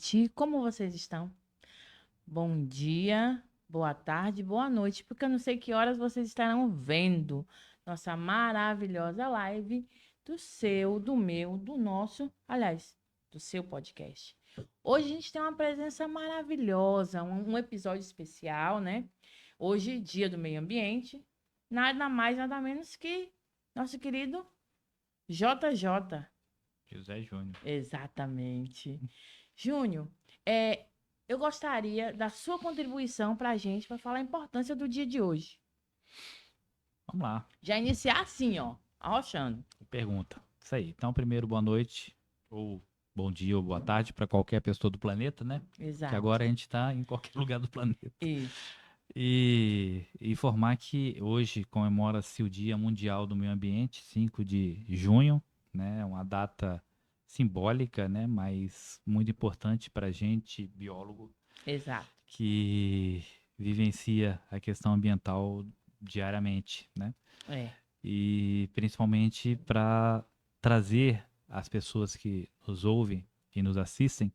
noite. Como vocês estão? Bom dia, boa tarde, boa noite, porque eu não sei que horas vocês estarão vendo nossa maravilhosa live do seu, do meu, do nosso, aliás, do seu podcast. Hoje a gente tem uma presença maravilhosa, um episódio especial, né? Hoje, Dia do Meio Ambiente, nada mais, nada menos que nosso querido JJ. José Júnior. Exatamente. Júnior, eu gostaria da sua contribuição para a gente, para falar a importância do dia de hoje. Vamos lá, Já iniciar assim, ó, arrochando. pergunta. Isso aí. Então, primeiro, boa noite, ou bom dia, ou boa tarde para qualquer pessoa do planeta, né? Que Exato. agora a gente está em qualquer lugar do planeta. Isso. E informar que hoje comemora-se o Dia Mundial do Meio Ambiente, 5 de junho, né? Uma data simbólica, né? Mas muito importante para a gente, biólogo, Exato. que vivencia a questão ambiental diariamente, né? É. E principalmente para trazer às pessoas que nos ouvem e nos assistem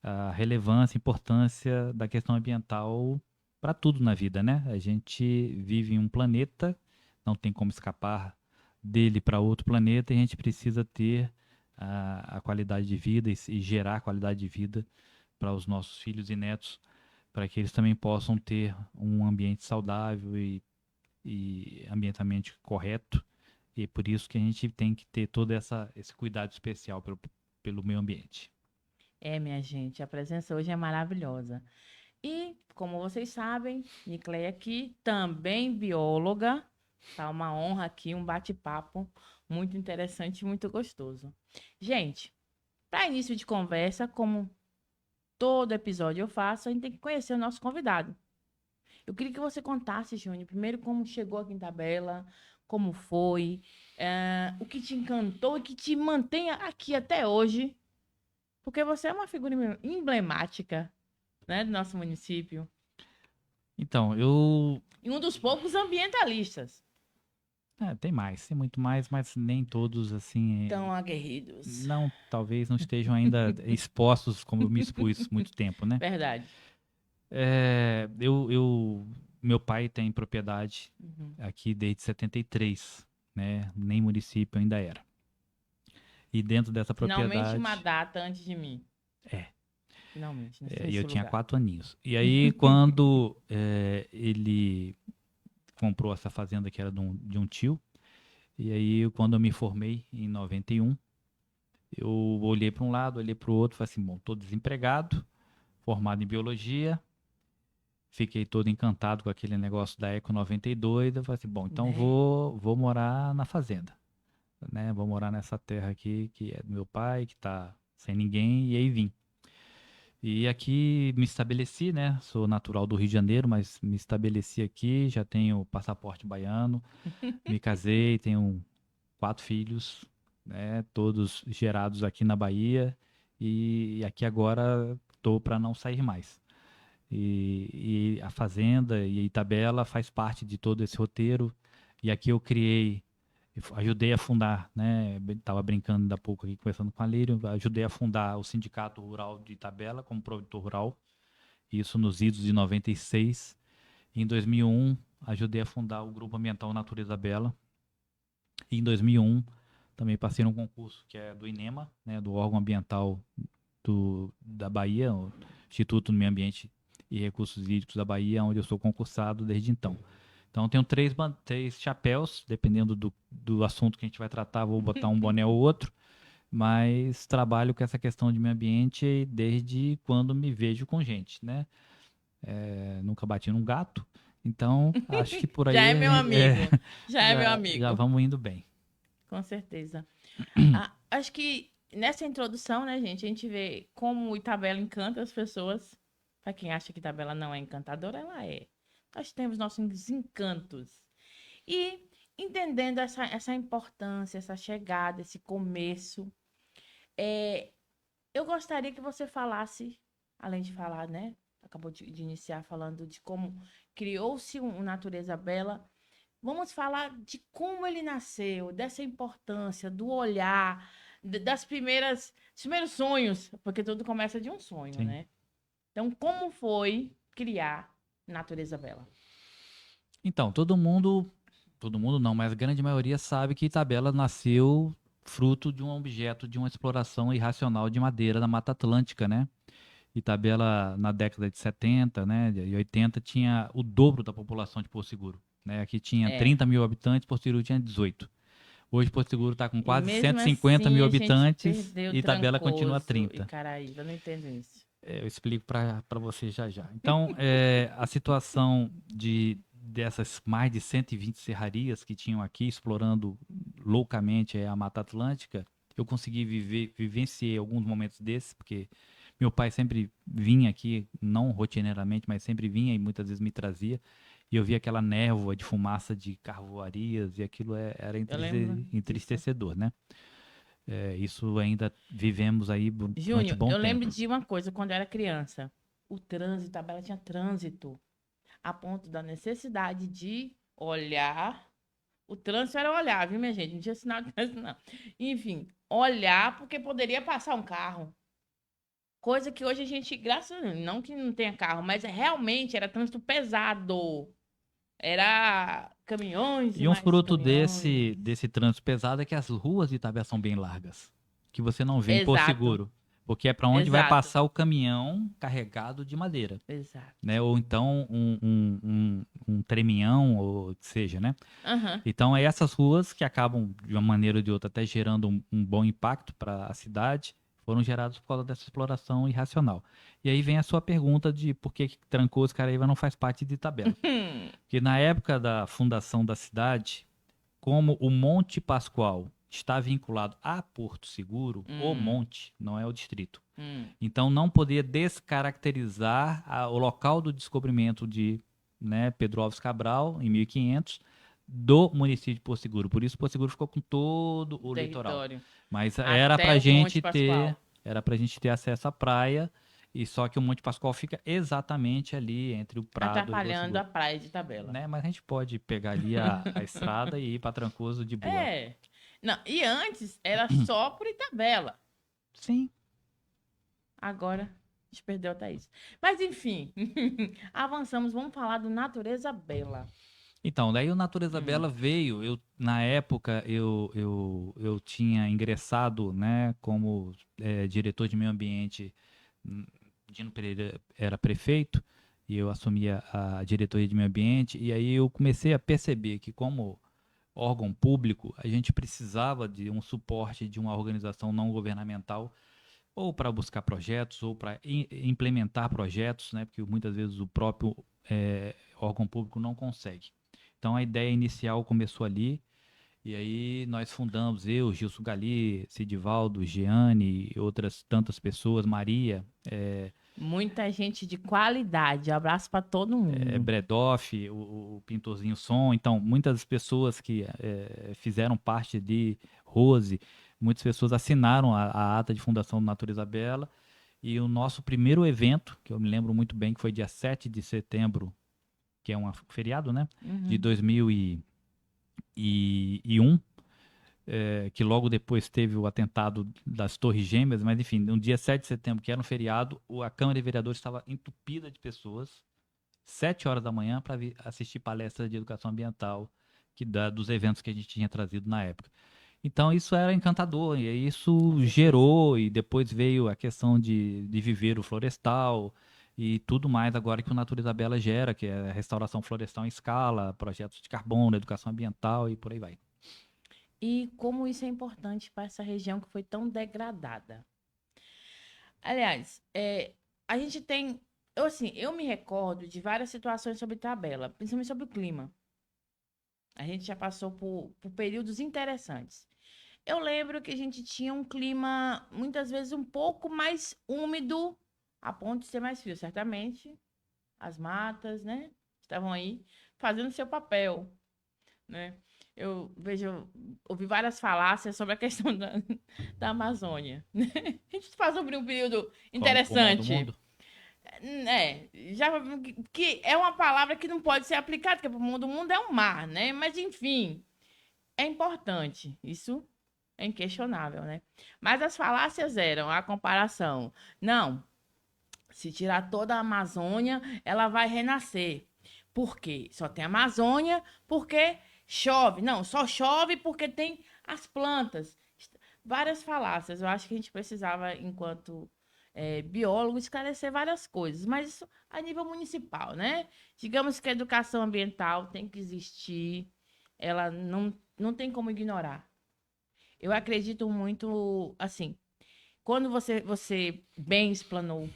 a relevância, a importância da questão ambiental para tudo na vida, né? A gente vive em um planeta, não tem como escapar dele para outro planeta e a gente precisa ter a qualidade de vida e gerar qualidade de vida para os nossos filhos e netos, para que eles também possam ter um ambiente saudável e ambientalmente correto. E é por isso que a gente tem que ter todo esse cuidado especial pelo meio ambiente. Minha gente, a presença hoje é maravilhosa. E, como vocês sabem, Nicleia aqui, também bióloga. Tá uma honra aqui, um bate-papo muito interessante e muito gostoso. Gente, para início de conversa, como todo episódio eu faço, a gente tem que conhecer o nosso convidado. Eu queria que você contasse, Júnior, primeiro como chegou aqui em Tabela, como foi, o que te encantou e que te mantém aqui até hoje, porque você é uma figura emblemática, né, do nosso município Então, eu. e um dos poucos ambientalistas Tem muito mais, mas nem todos, assim, tão aguerridos. não, talvez não estejam ainda expostos como eu me expus muito tempo, né? Verdade. Meu pai tem propriedade Uhum. aqui desde 73, né? Nem município ainda era. E dentro dessa Finalmente uma propriedade, data antes de mim. é, Finalmente, eu nesse tinha lugar. 4 aninhos. E aí, quando ele comprou essa fazenda que era de um tio, e aí quando eu me formei em 91, eu olhei para um lado, olhei para o outro, falei assim, bom, estou desempregado, formado em biologia, fiquei todo encantado com aquele negócio da Eco 92, eu falei assim, bom, então Né? vou morar na fazenda, né? Vou morar nessa terra aqui que é do meu pai, que está sem ninguém, e aí vim. E aqui me estabeleci, né? Sou natural do Rio de Janeiro, mas me estabeleci aqui, já tenho passaporte baiano, me casei, tenho 4 filhos, né? Todos gerados aqui na Bahia e aqui agora estou para não sair mais. E a fazenda e a Itabela faz parte de todo esse roteiro. E aqui eu criei, ajudei a fundar, né? Estava brincando ainda há pouco aqui, conversando com a Lírio, ajudei a fundar o Sindicato Rural de Itabela como produtor rural, isso nos idos de 96. Em 2001, ajudei a fundar o Grupo Ambiental Natureza Bela. E em 2001, também passei num concurso que é do INEMA, né? Do órgão ambiental da Bahia, o Instituto do Meio Ambiente e Recursos Hídricos da Bahia, onde eu sou concursado desde então. Então, tenho três chapéus, dependendo do assunto que a gente vai tratar, vou botar um boné ou outro, mas trabalho com essa questão de meio ambiente desde quando me vejo com gente, né? Nunca bati num gato, então acho que por Já aí é meu amigo. Já é meu já amigo. vamos indo bem. Com certeza. Acho que nessa introdução, né, gente, a gente vê como Itabela encanta as pessoas. Para quem acha que Itabela não é encantadora, ela é. Nós temos nossos encantos. E entendendo essa importância, essa chegada, esse começo, é, eu gostaria que você falasse, além de falar, né? Acabou de iniciar falando de como criou-se um Natureza Bela. Vamos falar de como ele nasceu, dessa importância, do olhar, dos primeiros sonhos, porque tudo começa de um sonho, Sim. né? Então, como foi criar Natureza Bela? Então, todo mundo não, mas a grande maioria sabe que Itabela nasceu fruto de um objeto de uma exploração irracional de madeira na Mata Atlântica, né? Itabela, na década de 70, né, e 80, tinha o dobro da população de Porto Seguro. Né? Aqui tinha É. 30 mil habitantes, Porto Seguro tinha 18. Hoje Porto Seguro está com E quase mesmo 150 assim mil a gente habitantes perdeu e Itabela continua Trancoso e 30. Caraíba, eu não entendo isso. Eu explico para você já já. Então, a situação dessas mais de 120 serrarias que tinham aqui, explorando loucamente a Mata Atlântica, eu consegui vivenciei alguns momentos desses, porque meu pai sempre vinha aqui, não rotineiramente, mas sempre vinha e muitas vezes me trazia. E eu via aquela névoa de fumaça de carvoarias e aquilo era Eu lembro disso. entristecedor, né? Isso ainda vivemos aí durante Júnior, bom eu lembro tempo. de uma coisa quando eu era criança. O trânsito, a Bela tinha trânsito, a ponto da necessidade de olhar. O trânsito era olhar, viu, minha gente? Não tinha sinal de trânsito, não. Enfim, olhar porque poderia passar um carro. Coisa que hoje a gente, graças a Deus, não que não tenha carro, mas realmente era trânsito pesado. Era caminhões e E um mais fruto caminhões. desse trânsito pesado é que as ruas de Itabé são bem largas, que você não vê em Porto Exato, Seguro, porque é para onde vai exato, passar o caminhão carregado de madeira, exato. né? Ou então um treminhão, ou que seja, né? Aham. Então, é essas ruas que acabam, de uma maneira ou de outra, até gerando um bom impacto para a cidade, foram geradas por causa dessa exploração irracional. E aí vem a sua pergunta de por que Trancoso e Caraíva não faz parte de Itabela. Porque na época da fundação da cidade, como o Monte Pascoal está vinculado a Porto Seguro, o Hum, monte, não é o distrito. hum. Então não poderia descaracterizar o local do descobrimento de, né, Pedro Alves Cabral, em 1500, do município de Porto Seguro. Por isso Porto Seguro ficou com todo o litoral. Território. Mas Até o Monte Pascoal. era pra gente ter acesso à praia, e só que o Monte Pascoal fica exatamente ali entre o Prado e Porto Atrapalhando a Seguro. praia de Tabela. Né? Mas a gente pode pegar ali a estrada e ir para Trancoso de boa. É. Não, e antes era só por Itabela. Sim. Agora a gente perdeu até isso. Mas enfim, avançamos. Vamos falar do Natureza Bela. Então, daí o Natureza Hum, Bela veio, na época eu tinha ingressado, né, como diretor de meio ambiente, hum, Dino Pereira era prefeito, e eu assumia a diretoria de meio ambiente, e aí eu comecei a perceber que como órgão público, a gente precisava de um suporte de uma organização não governamental, ou para buscar projetos, ou para implementar projetos, né, porque muitas vezes o próprio órgão público não consegue. Então a ideia inicial começou ali, e aí nós fundamos, eu, Gilson Gali, Sidivaldo, Giane e outras tantas pessoas, Maria, muita gente de qualidade. Abraço para todo mundo. Bredoff, o Pintorzinho Som, então muitas pessoas que fizeram parte de Rose, muitas pessoas assinaram a ata de fundação do Natureza Bela, e o nosso primeiro evento, que eu me lembro muito bem, que foi dia 7 de setembro, que é um feriado, né, de Uhum. 2001, que logo depois teve o atentado das Torres Gêmeas, mas enfim, no dia 7 de setembro, que era um feriado, a Câmara de Vereadores estava entupida de pessoas, 7 horas da manhã, para assistir palestras de educação ambiental dos eventos que a gente tinha trazido na época. Então isso era encantador, e Com isso certeza. gerou, e depois veio a questão de viveiro florestal e tudo mais agora que o Natureza Bela gera, que é a restauração florestal em escala, projetos de carbono, educação ambiental e por aí vai. E como isso é importante para essa região que foi tão degradada. Aliás, a gente tem. Eu me recordo de várias situações sobre tabela, principalmente sobre o clima. A gente já passou por períodos interessantes. Eu lembro que a gente tinha um clima, muitas vezes, um pouco mais úmido, a ponto de ser mais frio. Certamente, as matas, né, estavam aí fazendo seu papel, né? Ouvi várias falácias sobre a questão da Amazônia. A gente passou por um período Como pulmão do interessante. mundo? Já que é uma palavra que não pode ser aplicada, porque o mundo é um mar, né? Mas enfim, é importante isso. É inquestionável, né? Mas as falácias eram a comparação. Não, se tirar toda a Amazônia, ela vai renascer. Por quê? Só tem Amazônia porque chove. Não, só chove porque tem as plantas. Várias falácias. Eu acho que a gente precisava, enquanto biólogo, esclarecer várias coisas, mas isso a nível municipal, né? Digamos que a educação ambiental tem que existir, ela não tem como ignorar. Eu acredito muito, assim, quando você bem explanou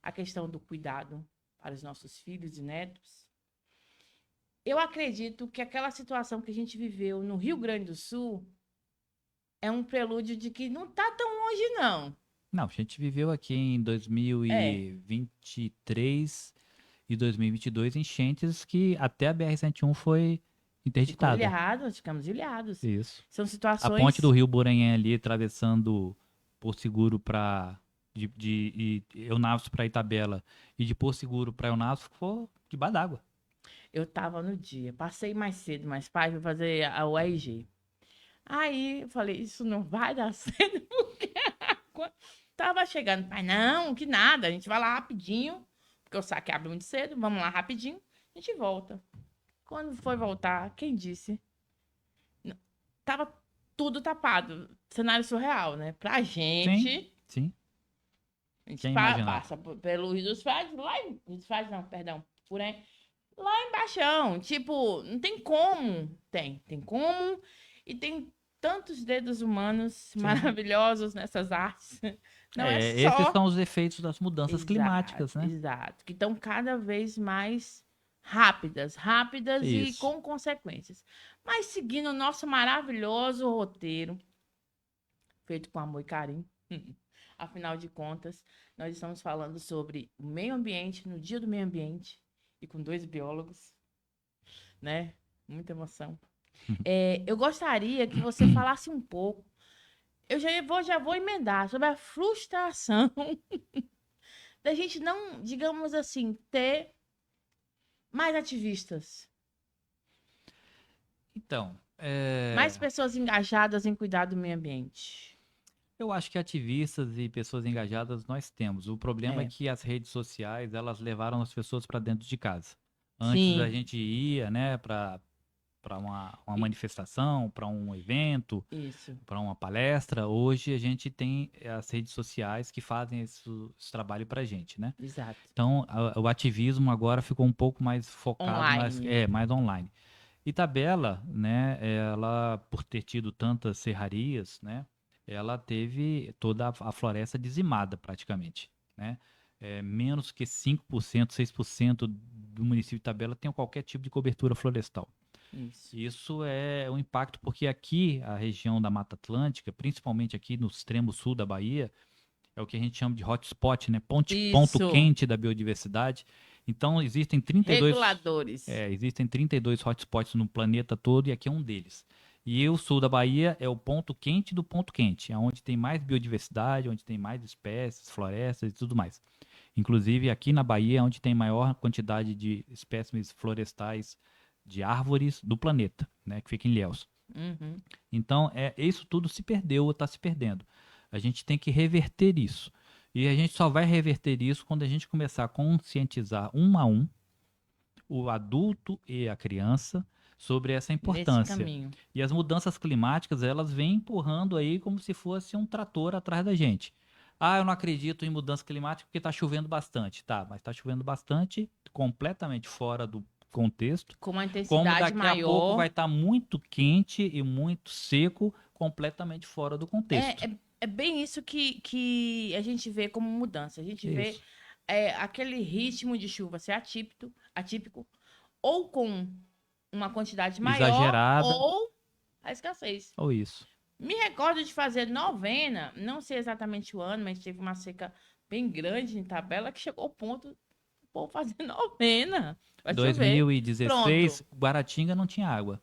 a questão do cuidado para os nossos filhos e netos, eu acredito que aquela situação que a gente viveu no Rio Grande do Sul é um prelúdio de que não está tão longe, não. Não, a gente viveu aqui em É, 2023 e 2022 enchentes que até a BR-101 foi ficou interditada. ilhado, ficamos ilhados. Isso. São A ponte do situações. Rio Buranhém ali, atravessando Porto Seguro para de Eunápolis para Itabela e de Porto Seguro para Eunápolis, ficou debaixo d'água. Eu estava no dia, passei mais cedo, mais pai, para fazer a UEG. Aí eu falei, isso não vai dar certo, porque a água tava chegando. Pai, não, que nada, a gente vai lá rapidinho, porque o saque abre muito cedo, vamos lá rapidinho, a gente volta. Quando foi voltar, quem disse? N- Tava tudo tapado, cenário surreal, né? Pra Sim, gente, sim. a gente Quem imaginava? passa pelo Rio dos Fados, Rio dos Fados não, perdão, por aí, lá embaixo, tipo, não tem como, tem como, e tem tantos dedos humanos Sim. maravilhosos nessas artes. Não é Esses só. são os efeitos das mudanças Exato, climáticas, né? exato. Que estão cada vez mais rápidas, rápidas e Isso. com consequências. Mas seguindo o nosso maravilhoso roteiro, feito com amor e carinho, afinal de contas, nós estamos falando sobre o meio ambiente, no Dia do Meio Ambiente, e com dois biólogos, né? Muita emoção. Eu gostaria que você falasse um pouco. Eu já vou emendar sobre a frustração da gente não, digamos assim, ter mais ativistas, Então, mais pessoas engajadas em cuidar do meio ambiente. eu acho que ativistas e pessoas engajadas nós temos. O problema é É, que as redes sociais, elas levaram as pessoas para dentro de casa. Antes a sim, gente ia, né, para uma i- manifestação, para um evento, isso, para uma palestra. Hoje a gente tem as redes sociais que fazem esse trabalho para a gente, né? exato. Então, o ativismo agora ficou um pouco mais focado Online. mais online. Itabela, né, ela, por ter tido tantas serrarias, né, ela teve toda a floresta dizimada praticamente, né? Menos que 5%, 6% do município de Itabela tem qualquer tipo de cobertura florestal. Isso. Isso é um impacto porque aqui, a região da Mata Atlântica, principalmente aqui no extremo sul da Bahia, é o que a gente chama de hotspot, né? Ponto Isso. quente da biodiversidade. Então, Reguladores. existem 32 hotspots no planeta todo e aqui é um deles. E o sul da Bahia é o ponto quente do ponto quente, é onde tem mais biodiversidade, onde tem mais espécies, florestas e tudo mais. Inclusive, aqui na Bahia é onde tem maior quantidade de espécimes florestais de árvores do planeta, né? Que fica em Ilhéus. Uhum. Então, isso tudo se perdeu ou está se perdendo. A gente tem que reverter isso. E a gente só vai reverter isso quando a gente começar a conscientizar um a um o adulto e a criança sobre essa Nesse importância. caminho. E as mudanças climáticas, elas vêm empurrando aí como se fosse um trator atrás da gente. Ah, eu não acredito em mudança climática porque está chovendo bastante. Tá, mas está chovendo bastante, completamente fora do contexto. Com uma Como intensidade daqui a pouco vai maior. estar muito quente e muito seco, completamente fora do contexto. É bem isso que a gente vê como mudança. A gente vê Isso. aquele ritmo de chuva ser atípico, ou com uma quantidade maior, Exagerada, ou a escassez. ou isso. Me recordo de fazer novena, não sei exatamente o ano, mas teve uma seca bem grande em Tabela que chegou ao ponto do povo fazer novena. Vai chover. Pronto. 2016, Guaratinga não tinha água.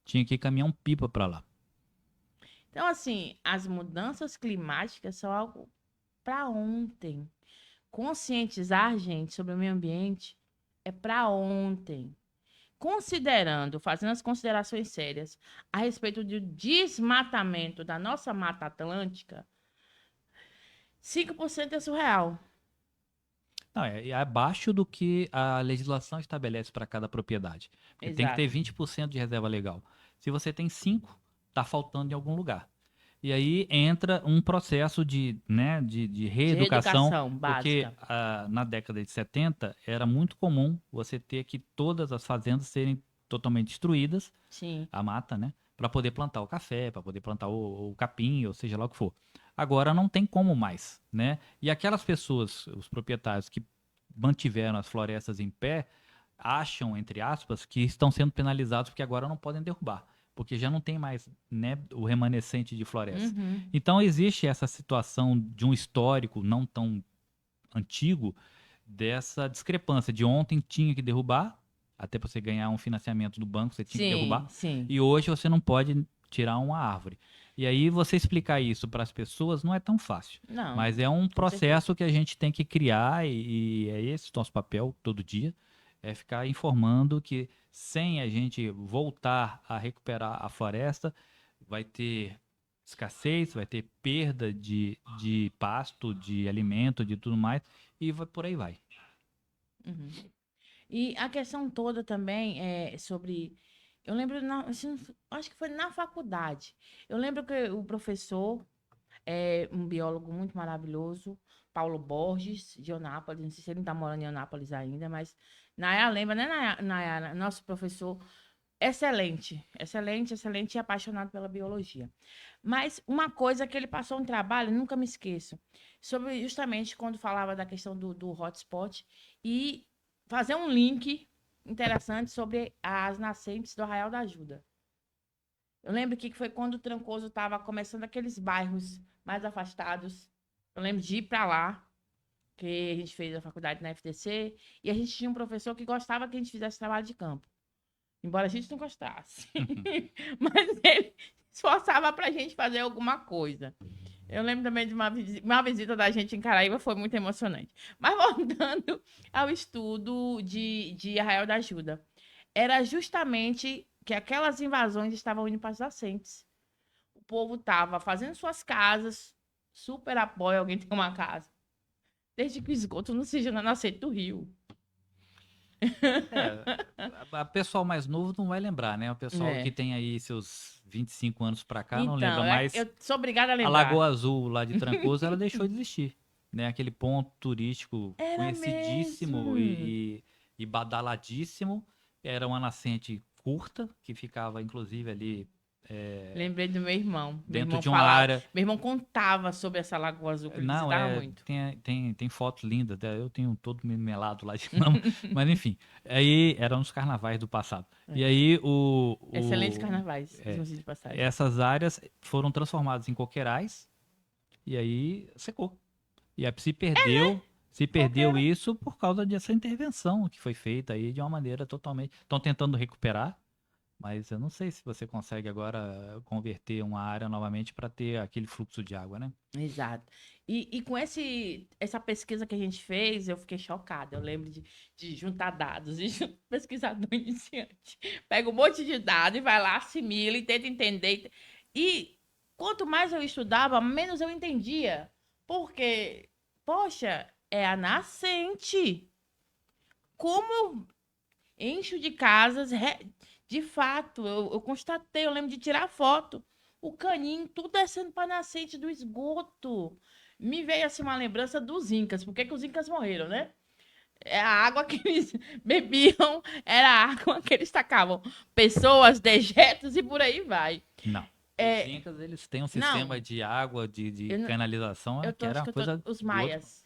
Tinha que caminhar um pipa para lá. Então, assim, as mudanças climáticas são algo para ontem. Conscientizar, gente, sobre o meio ambiente é para ontem. fazendo as considerações sérias a respeito do desmatamento da nossa Mata Atlântica, 5% é surreal. Não, é abaixo do que a legislação estabelece para cada propriedade. Porque tem que ter Exato. 20% de reserva legal. Se você tem 5, está faltando em algum lugar. E aí entra um processo de De reeducação, reeducação porque básica. na década de 70 era muito comum você ter que todas as fazendas serem totalmente destruídas, Sim. a mata, né? Para poder plantar o café, para poder plantar o capim, ou seja lá o que for. Agora não tem como mais, né? E aquelas pessoas, os proprietários que mantiveram as florestas em pé, acham, entre aspas, que estão sendo penalizados porque agora não podem derrubar, porque já não tem mais, né, o remanescente de floresta. Uhum. Então existe essa situação de um histórico não tão antigo dessa discrepância de ontem tinha que derrubar, até para você ganhar um financiamento do banco, você tinha que Sim, derrubar, sim. e hoje você não pode tirar uma árvore. E aí você explicar isso para as pessoas não é tão fácil, Não, mas é um com certeza. processo que a gente tem que criar e é esse o nosso papel todo dia, é ficar informando que sem a gente voltar a recuperar a floresta, vai ter escassez, vai ter perda de pasto, de alimento, de tudo mais, e por aí vai. Uhum. E a questão toda também é sobre. Eu lembro, acho que foi na faculdade. Eu lembro que o professor é um biólogo muito maravilhoso, Paulo Borges, de Onápolis. Não sei se ele está morando em Onápolis ainda, mas Nayara lembra, né, Nayara? Nosso professor excelente, excelente, excelente e apaixonado pela biologia. Mas uma coisa que ele passou um trabalho, nunca me esqueço, sobre justamente quando falava da questão do hotspot e fazer um link interessante sobre as nascentes do Arraial da Ajuda. Eu lembro que foi quando o Trancoso estava começando aqueles bairros mais afastados. Eu lembro de ir para lá, que a gente fez a faculdade na FTC, e a gente tinha um professor que gostava que a gente fizesse trabalho de campo. Embora a gente não gostasse. Mas ele esforçava para a gente fazer alguma coisa. Eu lembro também de uma visita da gente em Caraíba, foi muito emocionante. Mas voltando ao estudo de Arraial da Ajuda, era justamente que aquelas invasões estavam indo para as nascentes. O povo estava fazendo suas casas, super apoio alguém ter uma casa, desde que o esgoto não seja na nascente do rio. É, a pessoal mais novo não vai lembrar, né? O pessoal que É. tem aí seus 25 anos pra cá não lembra, Então, mas eu sou obrigada a a lembrar. Lagoa Azul lá de Trancoso, ela deixou de existir, né? Aquele ponto turístico Era conhecidíssimo mesmo. e badaladíssimo. Era uma nascente curta, que ficava inclusive ali Lembrei do meu irmão. Meu dentro irmão de uma falava, área. meu irmão contava sobre essa Lagoa Azul que ele Não, visitava muito. tem fotos lindas, né? Eu tenho todo melado lá de lama, mas enfim, aí eram nos carnavais do passado. E É. aí Excelentes carnavais, diga-se de passagem. essas áreas foram transformadas em coqueirais e aí secou. E aí se perdeu Coqueiro. isso por causa dessa intervenção que foi feita aí de uma maneira totalmente. Estão tentando recuperar, mas eu não sei se você consegue agora converter uma área novamente para ter aquele fluxo de água, né? Exato. E com essa pesquisa que a gente fez, eu fiquei chocada. Eu lembro de juntar dados, e pesquisador iniciante. Pega um monte de dados e vai lá, assimila e tenta entender. E quanto mais eu estudava, menos eu entendia. Porque, poxa, é a nascente. Como eu encho de casas, de fato, eu constatei, eu lembro de tirar foto. O caninho, tudo descendo para a nascente do esgoto. Me veio assim uma lembrança dos Incas. Por que que os Incas morreram, né? É a água que eles bebiam, era a água que eles tacavam. Pessoas, dejetos e por aí vai. Não. Os É, incas, eles têm um não, sistema de água, de eu, canalização, que era acho uma que eu tô. coisa Os do outro. maias.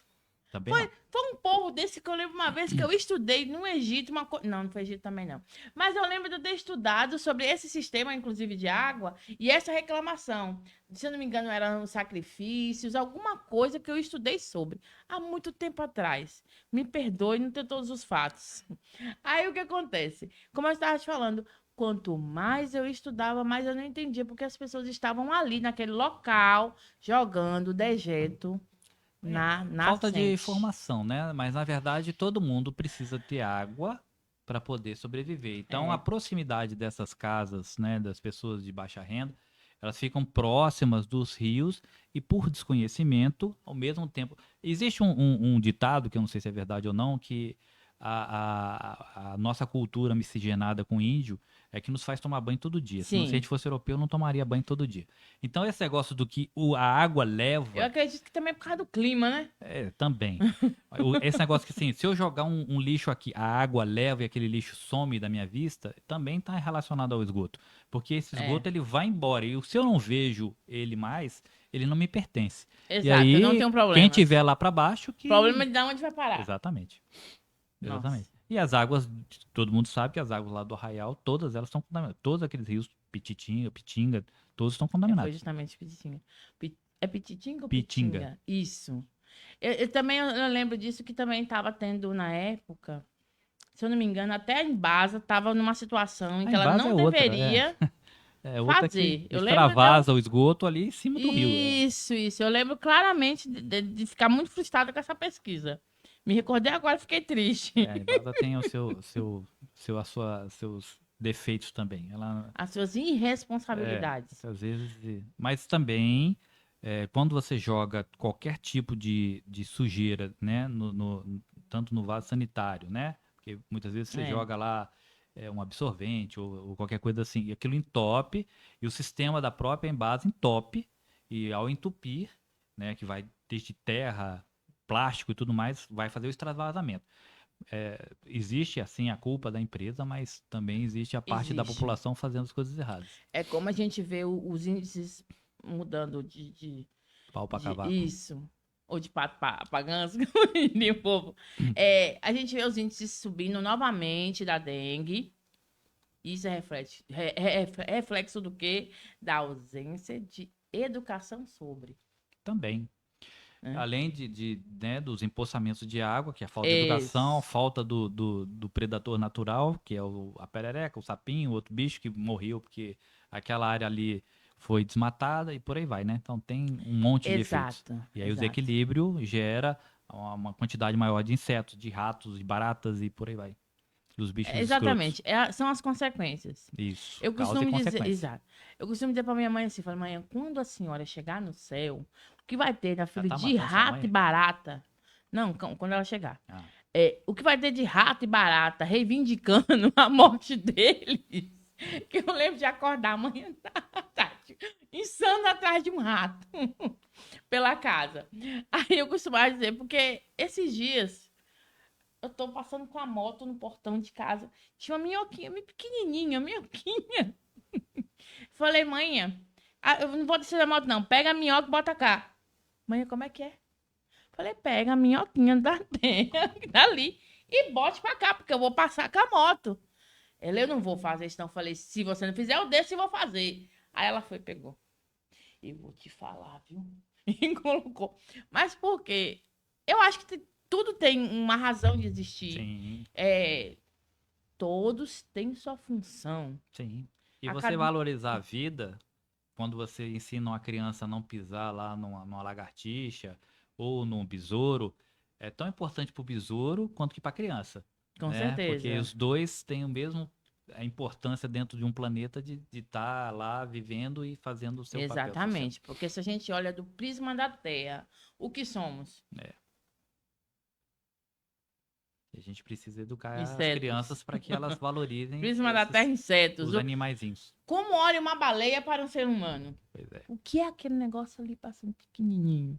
Também Foi, não. foi um povo desse que eu lembro uma vez que eu estudei no Egito, não, não foi Egito também não. Mas eu lembro de eu ter estudado sobre esse sistema, inclusive de água, e essa reclamação. Se eu não me engano, eram sacrifícios, alguma coisa que eu estudei sobre há muito tempo atrás. Me perdoe não ter todos os fatos. Aí o que acontece? Como eu estava te falando, quanto mais eu estudava, mais eu não entendia porque as pessoas estavam ali naquele local jogando dejeto É, na falta de nascente. informação, né? Mas na verdade todo mundo precisa ter água para poder sobreviver. Então, É. a proximidade dessas casas, né, das pessoas de baixa renda, elas ficam próximas dos rios e, por desconhecimento, ao mesmo tempo. Existe um ditado, que eu não sei se é verdade ou não, que a nossa cultura miscigenada com índio é que nos faz tomar banho todo dia. Se a Sim. gente fosse europeu, não tomaria banho todo dia. Então, esse negócio do que a água Eu leva. acredito que também é por causa do clima, né? Também. Esse negócio que, assim, se eu jogar um lixo aqui, a água leva e aquele lixo some da minha vista, também está relacionado ao esgoto. Porque esse É. esgoto, ele vai embora. E se eu não vejo ele mais, ele não me pertence. E Exato, eu não aí, tenho quem problemas. tiver lá para baixo, O problema é que... de onde vai parar. Exatamente. Nossa. Exatamente. E as águas, todo mundo sabe que as águas lá do Arraial, todas elas estão contaminadas. Todos aqueles rios, Pititinga, Pitinga, todos estão Foi contaminados. justamente Pititinga. É Pititinga ou Pitinga. Pitinga? Isso. Eu também eu lembro disso que também estava tendo na época, se eu não me engano, até a Embasa estava numa situação em A que ela Embasa não é outra, deveria É outra que fazer. Eu lembro até extravasa o esgoto ali em cima do rio. Isso. Eu lembro claramente de ficar muito frustrada com essa pesquisa. Me recordei agora e fiquei triste. A Embasa tem seus defeitos também. Ela, As suas irresponsabilidades. às vezes, mas também, quando você joga qualquer tipo de sujeira, né, tanto no vaso sanitário, né, porque muitas vezes você É, joga lá um absorvente ou qualquer coisa assim, e aquilo entope, e o sistema da própria Embasa entope, e ao entupir, né, que vai desde terra, plástico e tudo mais, vai fazer o extravasamento. Existe, assim, a culpa da empresa, mas também existe a parte da existe. população fazendo as coisas erradas. É como a gente vê os índices mudando Pau pra de cavaco. isso. Ou de pato para ganso, de povo. A gente vê os índices subindo novamente da dengue. Isso é reflexo do quê? Da ausência de educação sobre. Também. Né? Além né, dos empoçamentos de água, que é a falta de educação, Esse. falta do predador natural, que é a perereca, o sapinho, o outro bicho que morreu porque aquela área ali foi desmatada e por aí vai, né? Então tem um monte de efeitos. Exato, E aí o exato. desequilíbrio gera uma quantidade maior de insetos, de ratos, de baratas e por aí vai. Dos bichos escrotos. Exatamente, são as consequências. Isso, Eu causa e costumo dizer, consequência. exato. Eu costumo dizer pra minha mãe assim, falo, mãe, quando a senhora chegar no céu, o que vai ter, na Já filho, tá de matando sua rato e mãe? barata? Não, quando ela chegar. Ah, O que vai ter de rato e barata reivindicando a morte deles? Que eu lembro de acordar amanhã tarde, insano atrás de um rato pela casa. Aí eu costumava dizer, porque esses dias eu tô passando com a moto no portão de casa. Tinha uma minhoquinha, bem pequenininha, minhoquinha. Falei, mãe, eu não vou descer da moto, não. Pega a minhoca e bota cá. Mãe, como é que é? Falei, pega a minhoquinha da terra, dali, e bote pra cá, porque eu vou passar com a moto. Ela, eu não vou fazer isso, não. Falei, se você não fizer, eu desço e vou fazer. Aí ela foi, pegou. Eu vou te falar, viu? E colocou. Mas por quê? Eu acho que tudo tem uma razão de existir. sim, Todos têm sua função. sim. E A você cada... valorizar a vida, quando você ensina uma criança a não pisar lá numa lagartixa ou num besouro, é tão importante para o besouro quanto que para a criança, Com né? Porque certeza. os dois têm o mesmo a importância dentro de um planeta de estar lá vivendo e fazendo o seu papel social. Exatamente. Porque se a gente olha do prisma da Terra, o que somos? É. A gente precisa educar as Insetos. crianças para que elas valorizem Prisma da Terra, insetos. os animaizinhos. Como olha uma baleia para um ser humano? Pois é. O que é aquele negócio ali passando pequenininho?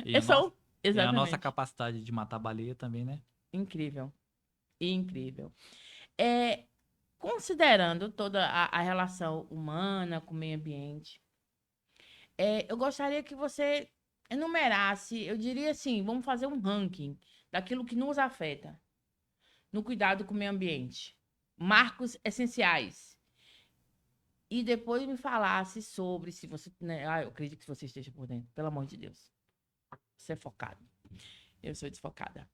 E É a, só... nossa, e a nossa Exatamente. capacidade de matar baleia também, né? Incrível. Incrível. É, considerando toda a relação humana com o meio ambiente, eu gostaria que você enumerasse, eu diria assim, vamos fazer um ranking daquilo que nos afeta no cuidado com o meio ambiente. Marcos essenciais. E depois me falasse sobre, se você, né, eu acredito que você esteja por dentro, pelo amor de Deus. Você é focado. Eu sou desfocada.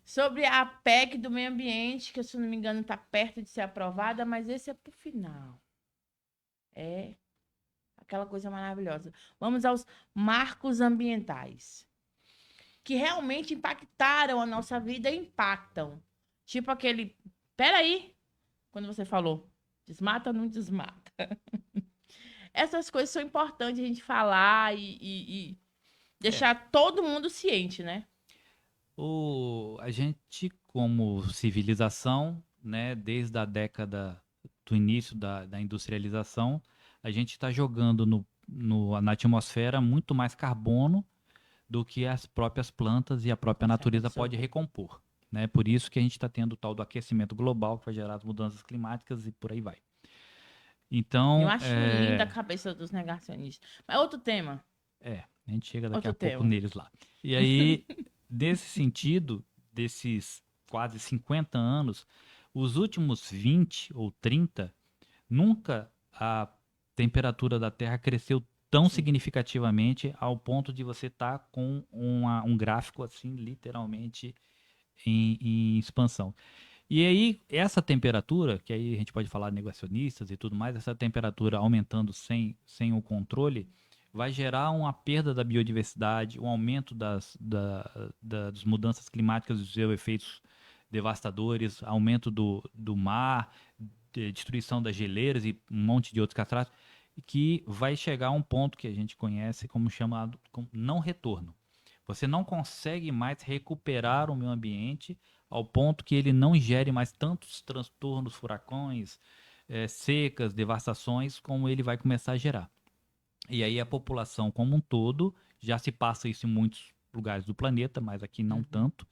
Sobre a PEC do meio ambiente, que se eu não me engano está perto de ser aprovada, mas esse é para o final. É aquela coisa maravilhosa. Vamos aos marcos ambientais. que realmente impactaram a nossa vida e impactam. Tipo aquele, peraí, quando você falou, desmata ou não desmata? Essas coisas são importantes a gente falar e É. deixar todo mundo ciente, né? A gente, como civilização, né, desde a década do início da industrialização, a gente está jogando na atmosfera muito mais carbono do que as próprias plantas e a própria Consegue natureza pode absorver. recompor. Né? Por isso que a gente está tendo o tal do aquecimento global, que vai gerar as mudanças climáticas e por aí vai. Eu Então, acho linda a cabeça dos negacionistas. Mas outro tema, a gente chega daqui outro a pouco tema. neles lá. E aí, nesse sentido, desses quase 50 anos, os últimos 20 ou 30, nunca a temperatura da Terra cresceu tão Sim. significativamente ao ponto de você estar com um gráfico assim, literalmente em expansão. E aí, essa temperatura, que aí a gente pode falar de negacionistas e tudo mais, essa temperatura aumentando sem o controle, vai gerar uma perda da biodiversidade, um aumento das mudanças climáticas e dos seus efeitos devastadores, aumento do mar, destruição das geleiras e um monte de outros catástrofes, que vai chegar a um ponto que a gente conhece como chamado como não retorno. Você não consegue mais recuperar o meio ambiente ao ponto que ele não gere mais tantos transtornos, furacões, secas, devastações, como ele vai começar a gerar. E aí a população como um todo, já se passa isso em muitos lugares do planeta, mas aqui não Uhum. tanto,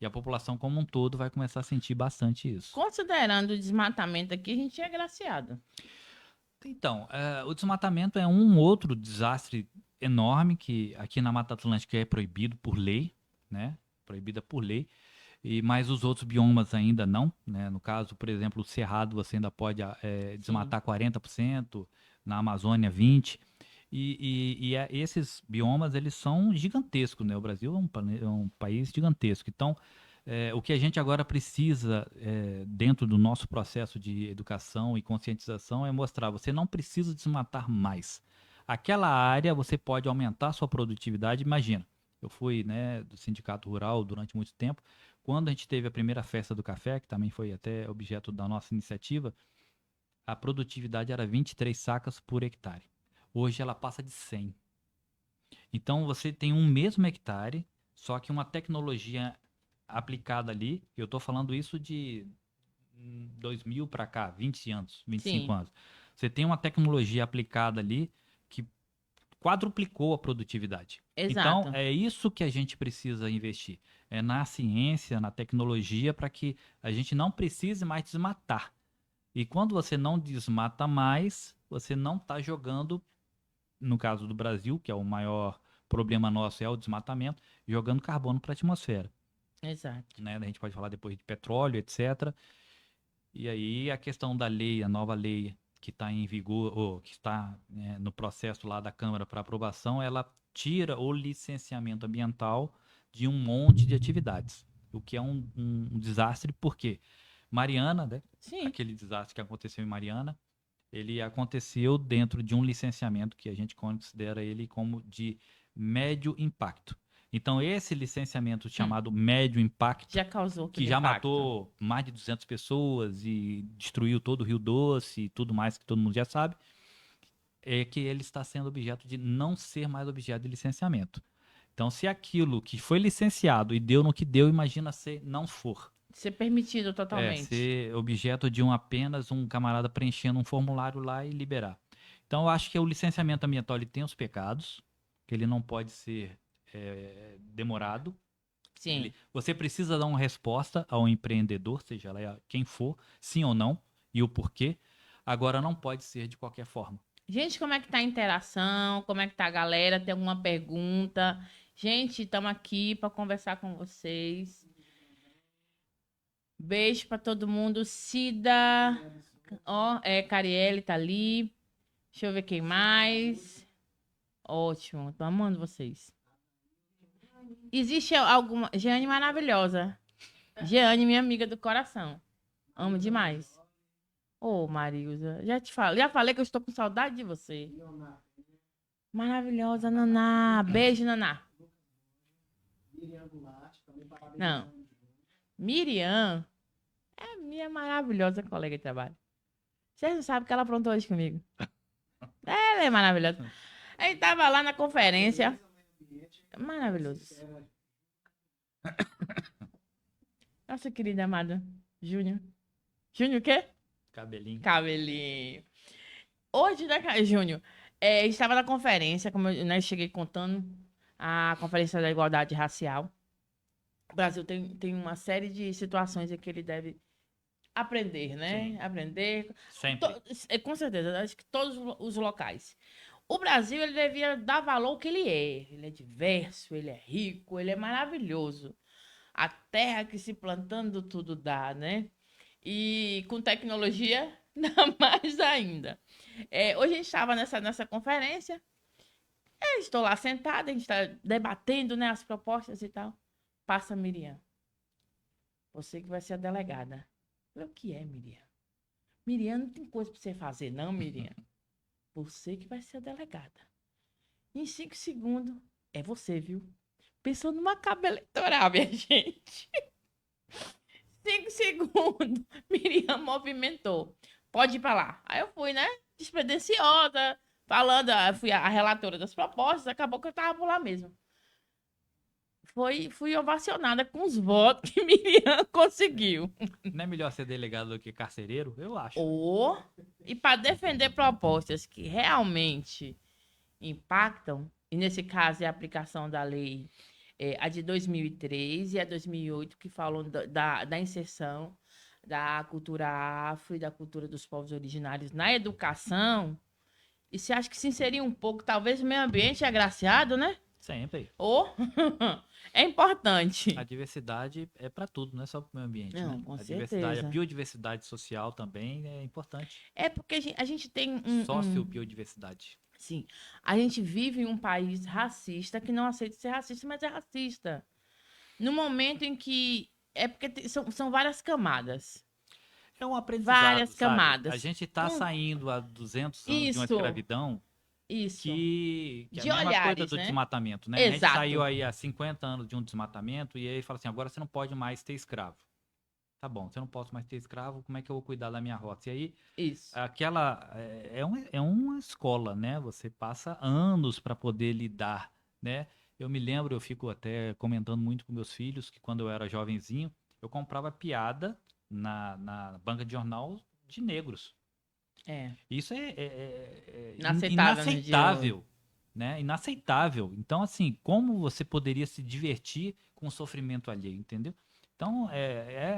e a população como um todo vai começar a sentir bastante isso. Considerando o desmatamento aqui, a gente é agraciado. Então, o desmatamento é um outro desastre enorme que aqui na Mata Atlântica é proibido por lei, né? Proibida por lei. Mas os outros biomas ainda não, né? No caso, por exemplo, o Cerrado você ainda pode Sim. desmatar 40%, na Amazônia 20%. Esses biomas eles são gigantescos, né? O Brasil é um país gigantesco. Então, o que a gente agora precisa, dentro do nosso processo de educação e conscientização, é mostrar: você não precisa desmatar mais. Aquela área você pode aumentar a sua produtividade. Imagina, eu fui, né, do sindicato rural durante muito tempo. Quando a gente teve a primeira festa do café, que também foi até objeto da nossa iniciativa, a produtividade era 23 sacas por hectare. Hoje ela passa de 100. Então você tem um mesmo hectare, só que uma tecnologia aplicada ali. Eu estou falando isso de 2000 para cá, 20 anos, 25 Sim. anos. Você tem uma tecnologia aplicada ali que quadruplicou a produtividade. Então, Exato. é isso que a gente precisa investir. É na ciência, na tecnologia, para que a gente não precise mais desmatar. E quando você não desmata mais, você não está jogando, no caso do Brasil, que é o maior problema nosso, é o desmatamento, jogando carbono para a atmosfera. Exato. Né? A gente pode falar depois de petróleo, etc. E aí a questão da lei, a nova lei que está em vigor, ou que está, né, no processo lá da Câmara para aprovação, ela tira o licenciamento ambiental de um monte de atividades, o que é um desastre, porque Mariana, né, Sim. aquele desastre que aconteceu em Mariana, ele aconteceu dentro de um licenciamento que a gente considera ele como de médio impacto. Então, esse licenciamento Hum. chamado médio impacto, Já causou que aquele já impacto. matou mais de 200 pessoas e destruiu todo o Rio Doce e tudo mais que todo mundo já sabe, é que ele está sendo objeto de não ser mais objeto de licenciamento. Então, se aquilo que foi licenciado e deu no que deu, imagina se não for. Ser permitido totalmente. Ser objeto de apenas um camarada preenchendo um formulário lá e liberar. Então, eu acho que o licenciamento ambiental ele tem os pecados, que ele não pode ser demorado. Sim. Você precisa dar uma resposta ao empreendedor, seja lá quem for, sim ou não, e o porquê. Agora, não pode ser de qualquer forma. Gente, como é que tá a interação? Como é que tá a galera? Tem alguma pergunta? Gente, estamos aqui para conversar com vocês. Beijo para todo mundo. Cida, ó, Carielle tá ali. Deixa eu ver quem mais. Ótimo, tô amando vocês. Existe alguma. Jeane maravilhosa. Jeane, minha amiga do coração. Amo demais. Ô, Marilza, já falei que eu estou com saudade de você. Maravilhosa, Naná. Beijo, Naná. Não. Miriam é minha maravilhosa colega de trabalho. Vocês não sabem o que ela aprontou hoje comigo. Ela é maravilhosa. A gente tava lá na conferência. Maravilhoso. Nossa querida amada Júnior. Júnior o quê? Cabelinho. Cabelinho. Hoje, né, Júnior? A gente estava na conferência, como eu, né, cheguei contando, a Conferência da Igualdade Racial. O Brasil tem uma série de situações em que ele deve aprender, né? Sim. Aprender. Sempre. Com certeza, acho que todos os locais. O Brasil, ele devia dar valor ao que ele é. Ele é diverso, ele é rico, ele é maravilhoso. A terra que se plantando tudo dá, né? E com tecnologia, dá mais ainda. Hoje a gente estava nessa conferência. Eu estou lá sentada, a gente está debatendo, né, as propostas e tal. Passa a Miriam. Você que vai ser a delegada. Eu falei, o que é, Miriam? Miriam, não tem coisa para você fazer, não, Miriam. Você que vai ser a delegada. Em 5 segundos, é você, viu? Pensou numa cabo eleitoral, minha gente. 5 segundos, Miriam movimentou. Pode ir pra lá. Aí eu fui, né? Despretensiosa, falando, fui a relatora das propostas, acabou que eu tava por lá mesmo. Fui ovacionada com os votos que Miriam conseguiu. Não é melhor ser delegado do que carcereiro? Eu acho. E para defender propostas que realmente impactam, e nesse caso é a aplicação da lei, a de 2003 e a 2008, que falam da inserção da cultura afro e da cultura dos povos originários na educação, e se acha que se inserir um pouco, talvez o meio ambiente é agraciado, né? Sempre. É importante. A diversidade é para tudo, não é só para o meio ambiente, Não, né? com A certeza. diversidade, a biodiversidade social também é importante. É porque a gente tem Sociobiodiversidade. Sim, a gente vive em um país racista que não aceita ser racista, mas é racista. No momento em que... É porque são várias camadas. É um aprendizado, Várias sabe? camadas. A gente está saindo há 200 anos de uma Isso. escravidão Isso. que é a De mesma olhares, coisa do né? desmatamento, né? A gente Exato. saiu aí há 50 anos de um desmatamento e aí fala assim, agora você não pode mais ter escravo. Tá bom, se eu não posso mais ter escravo, como é que eu vou cuidar da minha rota? E aí, Isso. aquela é uma escola, né? Você passa anos para poder lidar, né? Eu me lembro, eu fico até comentando muito com meus filhos que quando eu era jovenzinho, eu comprava piada na banca de jornal de negros. Isso é inaceitável, né? Inaceitável. Então, assim, como você poderia se divertir com o sofrimento alheio, entendeu? Então,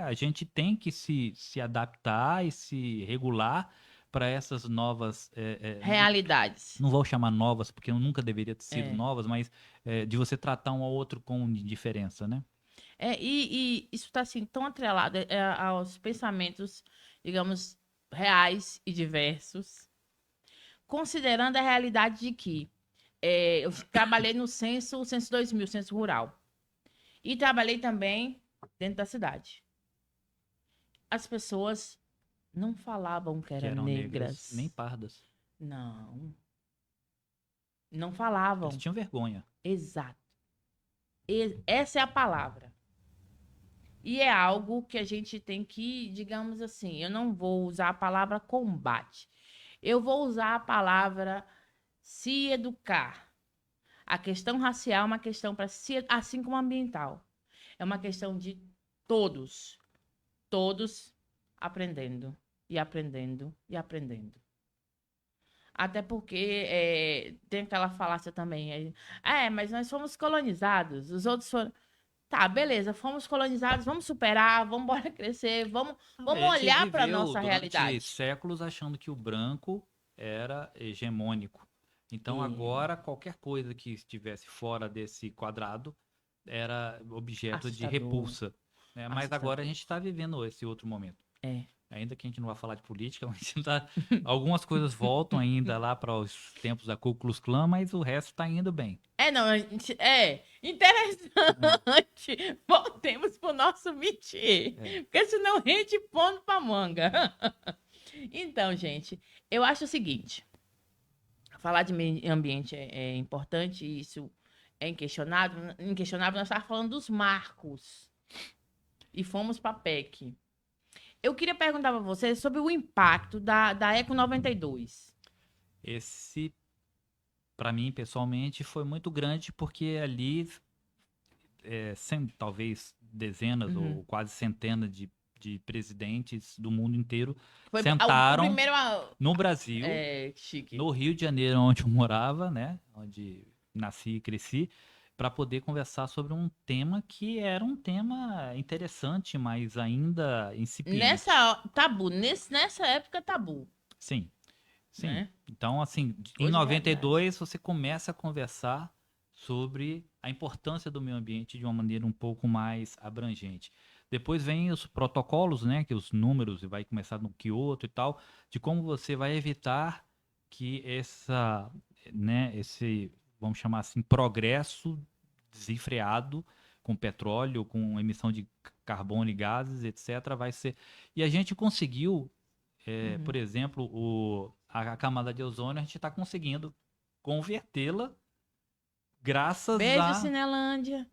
a gente tem que se adaptar e se regular para essas novas realidades. Não vou chamar novas, porque nunca deveria ter sido novas, mas de você tratar um ao outro com diferença, né? E isso está assim, tão atrelado aos pensamentos, digamos, reais e diversos, considerando a realidade de que eu trabalhei no censo 2000, censo rural, e trabalhei também dentro da cidade. As pessoas não falavam que eram negras. Nem pardas. Não falavam. Eles tinham vergonha. Exato. Essa é a palavra. E é algo que a gente tem que, digamos assim, eu não vou usar a palavra combate. Eu vou usar a palavra se educar. A questão racial é uma questão para se, assim como ambiental. É uma questão de todos aprendendo e aprendendo e aprendendo. Até porque tem aquela falácia também. Mas nós fomos colonizados, os outros foram... Tá, beleza, fomos colonizados, vamos superar, vamos embora crescer, vamos olhar para a nossa realidade. Séculos achando que o branco era hegemônico. Então agora qualquer coisa que estivesse fora desse quadrado era objeto de repulsa. Né? Mas agora a gente está vivendo esse outro momento. Ainda que a gente não vá falar de política, algumas coisas voltam ainda lá para os tempos da Ku Klux Klan, mas o resto está indo bem. Interessante. Voltemos pro nosso métier. Porque senão a gente pano pra manga. Então, gente, eu acho o seguinte. Falar de meio ambiente é importante, e isso é inquestionável, nós estávamos falando dos marcos. E fomos para a PEC. Eu queria perguntar para você sobre o impacto da Eco 92. Esse, para mim, pessoalmente, foi muito grande porque ali, talvez dezenas ou quase centenas de presidentes do mundo inteiro Foi o sentaram primeiro. no Brasil, Chique. no Rio de Janeiro, onde eu morava, né? Onde nasci e cresci, para poder conversar sobre um tema que era um tema interessante, mas ainda incipiente. Nessa época, tabu. Sim, sim. Né? Então, assim, em Hoje, 92 você começa a conversar sobre a importância do meio ambiente de uma maneira um pouco mais abrangente. Depois vem os protocolos, né, que os números, e vai começar no Kyoto e tal, de como você vai evitar que esse, vamos chamar assim, progresso desenfreado com petróleo, com emissão de carbono e gases, etc., vai ser. E a gente conseguiu, por exemplo, a camada de ozônio, a gente está conseguindo convertê-la graças Beijo, Cinelândia.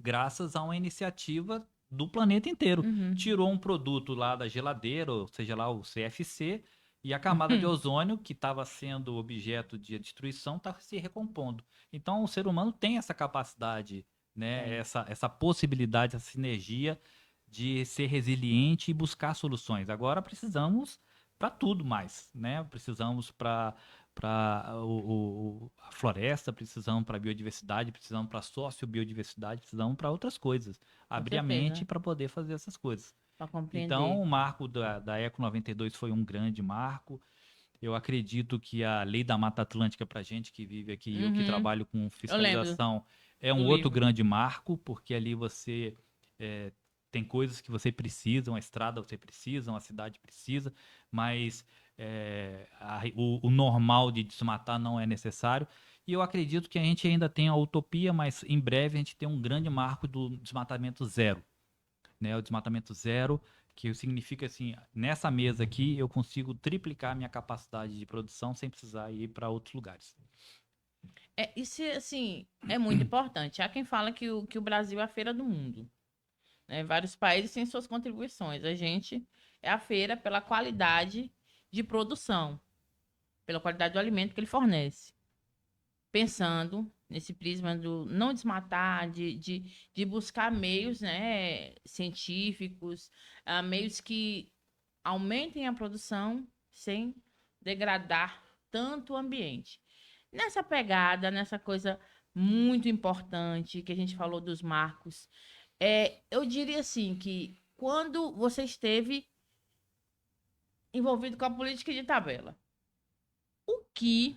graças a uma iniciativa do planeta inteiro. Tirou um produto lá da geladeira, ou seja lá, o CFC, e a camada de ozônio, que estava sendo objeto de destruição, está se recompondo. Então, o ser humano tem essa capacidade, né, essa possibilidade, essa sinergia de ser resiliente e buscar soluções. Agora precisamos para tudo mais, né? Precisamos para a floresta, precisamos para a biodiversidade, precisamos para a sociobiodiversidade, precisamos para outras coisas. Abrir a mente para poder fazer essas coisas. Para compreender. Então, o marco da Eco 92 foi um grande marco. Eu acredito que a Lei da Mata Atlântica, para a gente que vive aqui, eu que trabalho com fiscalização, é um outro grande marco, porque ali você tem coisas que você precisa, uma estrada você precisa, uma cidade precisa, mas o normal de desmatar não é necessário. E eu acredito que a gente ainda tem a utopia, mas em breve a gente tem um grande marco do desmatamento zero. Né? O desmatamento zero, que significa assim, nessa mesa aqui eu consigo triplicar minha capacidade de produção sem precisar ir para outros lugares. Isso, assim, é muito importante. Há quem fala que o Brasil é a feira do mundo. Né? Vários países têm suas contribuições. A gente é a feira pela qualidade de produção, pela qualidade do alimento que ele fornece. Pensando nesse prisma do não desmatar, de buscar meios, né, científicos, meios que aumentem a produção sem degradar tanto o ambiente. Nessa pegada, nessa coisa muito importante que a gente falou dos marcos, eu diria assim que quando você esteve envolvido com a política de tabela, o que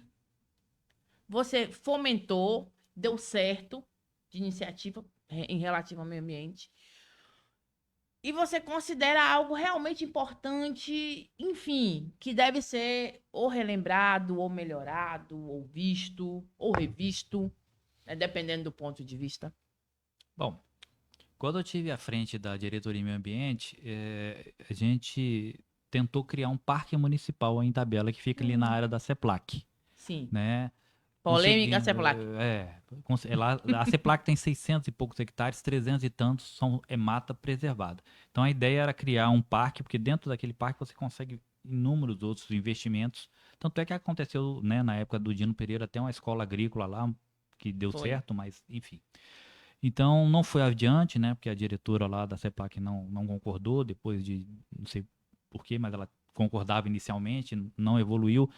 você fomentou, deu certo de iniciativa em relativo ao meio ambiente, e você considera algo realmente importante, enfim, que deve ser ou relembrado, ou melhorado, ou visto, ou revisto, né, dependendo do ponto de vista? Bom, quando eu estive à frente da diretoria de meio ambiente, a gente tentou criar um parque municipal em Itabela que fica ali na área da CEPLAC. Sim. Né? Polêmica CEPLAC. A CEPLAC tem 600 e poucos hectares, 300 e tantos é mata preservada. Então a ideia era criar um parque, porque dentro daquele parque você consegue inúmeros outros investimentos. Tanto é que aconteceu, né, na época do Dino Pereira até uma escola agrícola lá que deu certo, mas enfim. Então não foi adiante, né, porque a diretora lá da CEPLAC não concordou, depois de não sei porquê, mas ela concordava inicialmente, não evoluiu.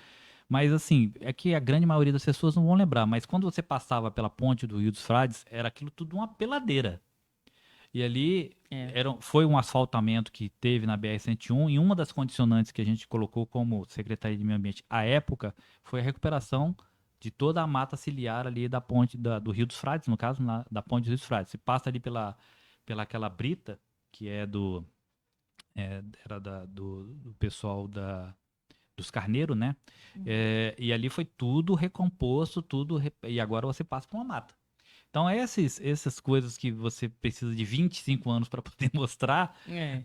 Mas assim, é que a grande maioria das pessoas não vão lembrar, mas quando você passava pela ponte do Rio dos Frades, era aquilo tudo uma peladeira. E ali foi um asfaltamento que teve na BR-101, e uma das condicionantes que a gente colocou como Secretaria de Meio Ambiente à época foi a recuperação de toda a mata ciliar ali da ponte do Rio dos Frades, no caso, da ponte do Rio dos Frades. Se passa ali pela aquela brita, que era do pessoal dos carneiros, né? E ali foi tudo recomposto, e agora você passa por uma mata. Então, essas coisas que você precisa de 25 anos para poder mostrar,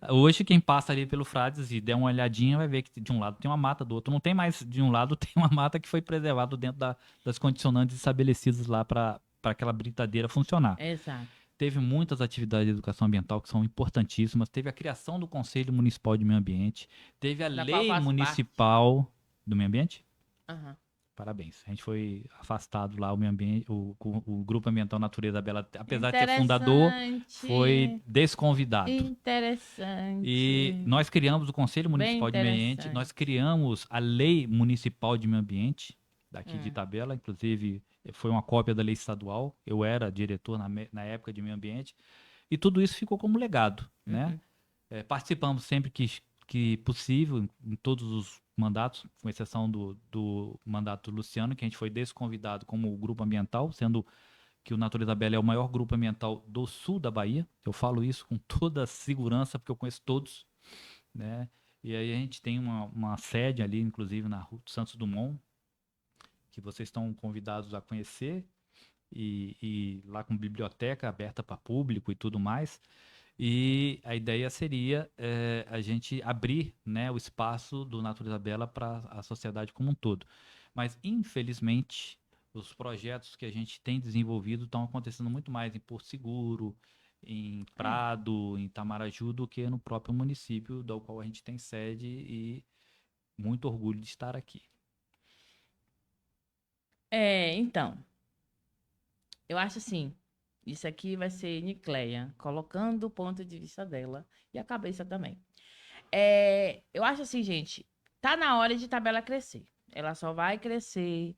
hoje quem passa ali pelo Frades e der uma olhadinha vai ver que de um lado tem uma mata, do outro não tem mais. De um lado tem uma mata que foi preservada dentro das condicionantes estabelecidas lá para para aquela britadeira funcionar. Exato. Teve muitas atividades de educação ambiental que são importantíssimas. Teve a criação do Conselho Municipal de Meio Ambiente. Teve a Da qual Lei faço parte. Municipal do Meio Ambiente. Aham. Parabéns. A gente foi afastado lá, o meio ambiente, o Grupo Ambiental Natureza Bela, apesar de ser fundador, foi desconvidado. Interessante. E nós criamos o Conselho Bem Municipal de Meio Ambiente, interessante. nós criamos a Lei Municipal de Meio Ambiente, daqui de Itabela, inclusive foi uma cópia da lei estadual, eu era diretor na época de Meio Ambiente, e tudo isso ficou como legado, né? Participamos sempre que possível, em todos os mandatos, com exceção do mandato do Luciano, que a gente foi desconvidado como grupo ambiental, sendo que o Natureza Bela é o maior grupo ambiental do sul da Bahia. Eu falo isso com toda a segurança, porque eu conheço todos, né? E aí a gente tem uma sede ali, inclusive, na Rua Santos Dumont, que vocês estão convidados a conhecer, e lá com biblioteca aberta para público e tudo mais. E a ideia seria a gente abrir, né, o espaço do Natureza Bela para a sociedade como um todo. Mas, infelizmente, os projetos que a gente tem desenvolvido estão acontecendo muito mais em Porto Seguro, em Prado, em Itamaraju, do que no próprio município, do qual a gente tem sede, e muito orgulho de estar aqui. Então, eu acho assim, isso aqui vai ser Nicleia, colocando o ponto de vista dela e a cabeça também. Eu acho assim, gente, tá na hora de Itabela crescer. Ela só vai crescer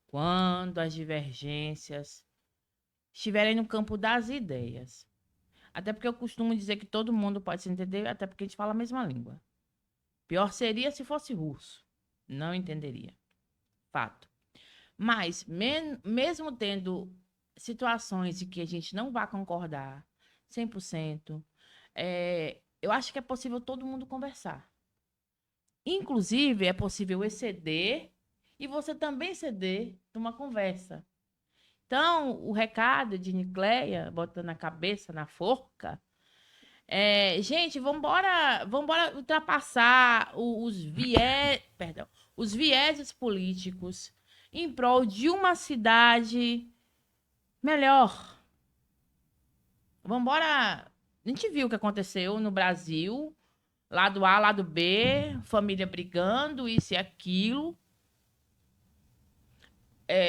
quando as divergências estiverem no campo das ideias. Até porque eu costumo dizer que todo mundo pode se entender, até porque a gente fala a mesma língua. Pior seria se fosse russo. Não entenderia. Fato. Mas, mesmo tendo situações de que a gente não vai concordar 100%, eu acho que é possível todo mundo conversar. Inclusive, é possível exceder e você também ceder numa conversa. Então, o recado de Nicleia, botando a cabeça na forca, gente, vamos embora ultrapassar os vieses políticos em prol de uma cidade melhor. Vamos embora. A gente viu o que aconteceu no Brasil, lado A, lado B, família brigando, isso e aquilo.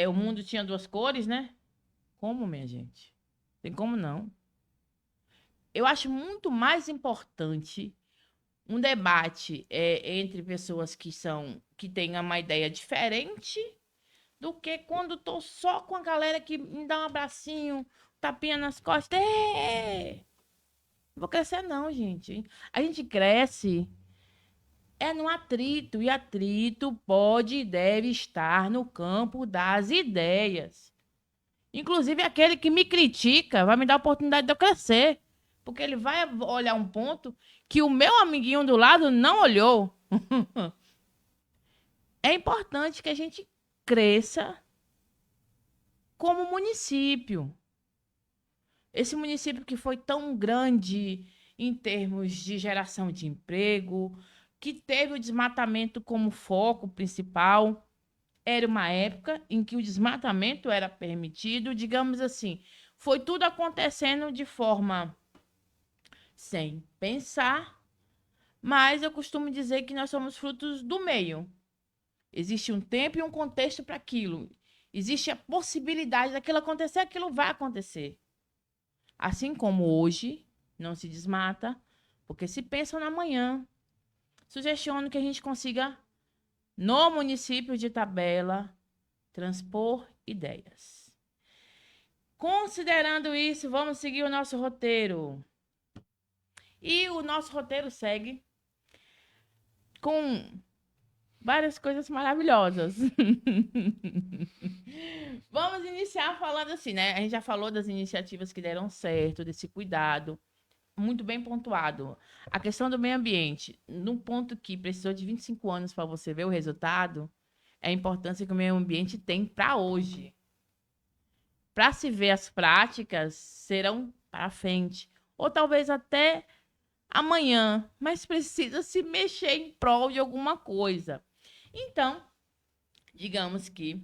O mundo tinha duas cores, né? Como, minha gente? Tem como não. Eu acho muito mais importante um debate entre pessoas que tenham uma ideia diferente do que quando tô só com a galera que me dá um abracinho, tapinha nas costas. Não vou crescer não, gente. A gente cresce no atrito, e atrito pode e deve estar no campo das ideias. Inclusive, aquele que me critica vai me dar a oportunidade de eu crescer. Porque ele vai olhar um ponto que o meu amiguinho do lado não olhou. É importante que a gente cresça como município. Esse município que foi tão grande em termos de geração de emprego, que teve o desmatamento como foco principal. Era uma época em que o desmatamento era permitido, digamos assim, foi tudo acontecendo de forma sem pensar, mas eu costumo dizer que nós somos frutos do meio. Existe um tempo e um contexto para aquilo. Existe a possibilidade daquilo acontecer, aquilo vai acontecer. Assim como hoje não se desmata, porque se pensa na manhã. Sugestiono que a gente consiga, no município de Itabela, transpor ideias. Considerando isso, vamos seguir o nosso roteiro. E o nosso roteiro segue com várias coisas maravilhosas. Vamos iniciar falando assim, né? A gente já falou das iniciativas que deram certo, desse cuidado. Muito bem pontuado. A questão do meio ambiente, num ponto que precisou de 25 anos para você ver o resultado, é a importância que o meio ambiente tem para hoje. Para se ver as práticas, serão para frente. Ou talvez até amanhã, mas precisa se mexer em prol de alguma coisa. Então, digamos que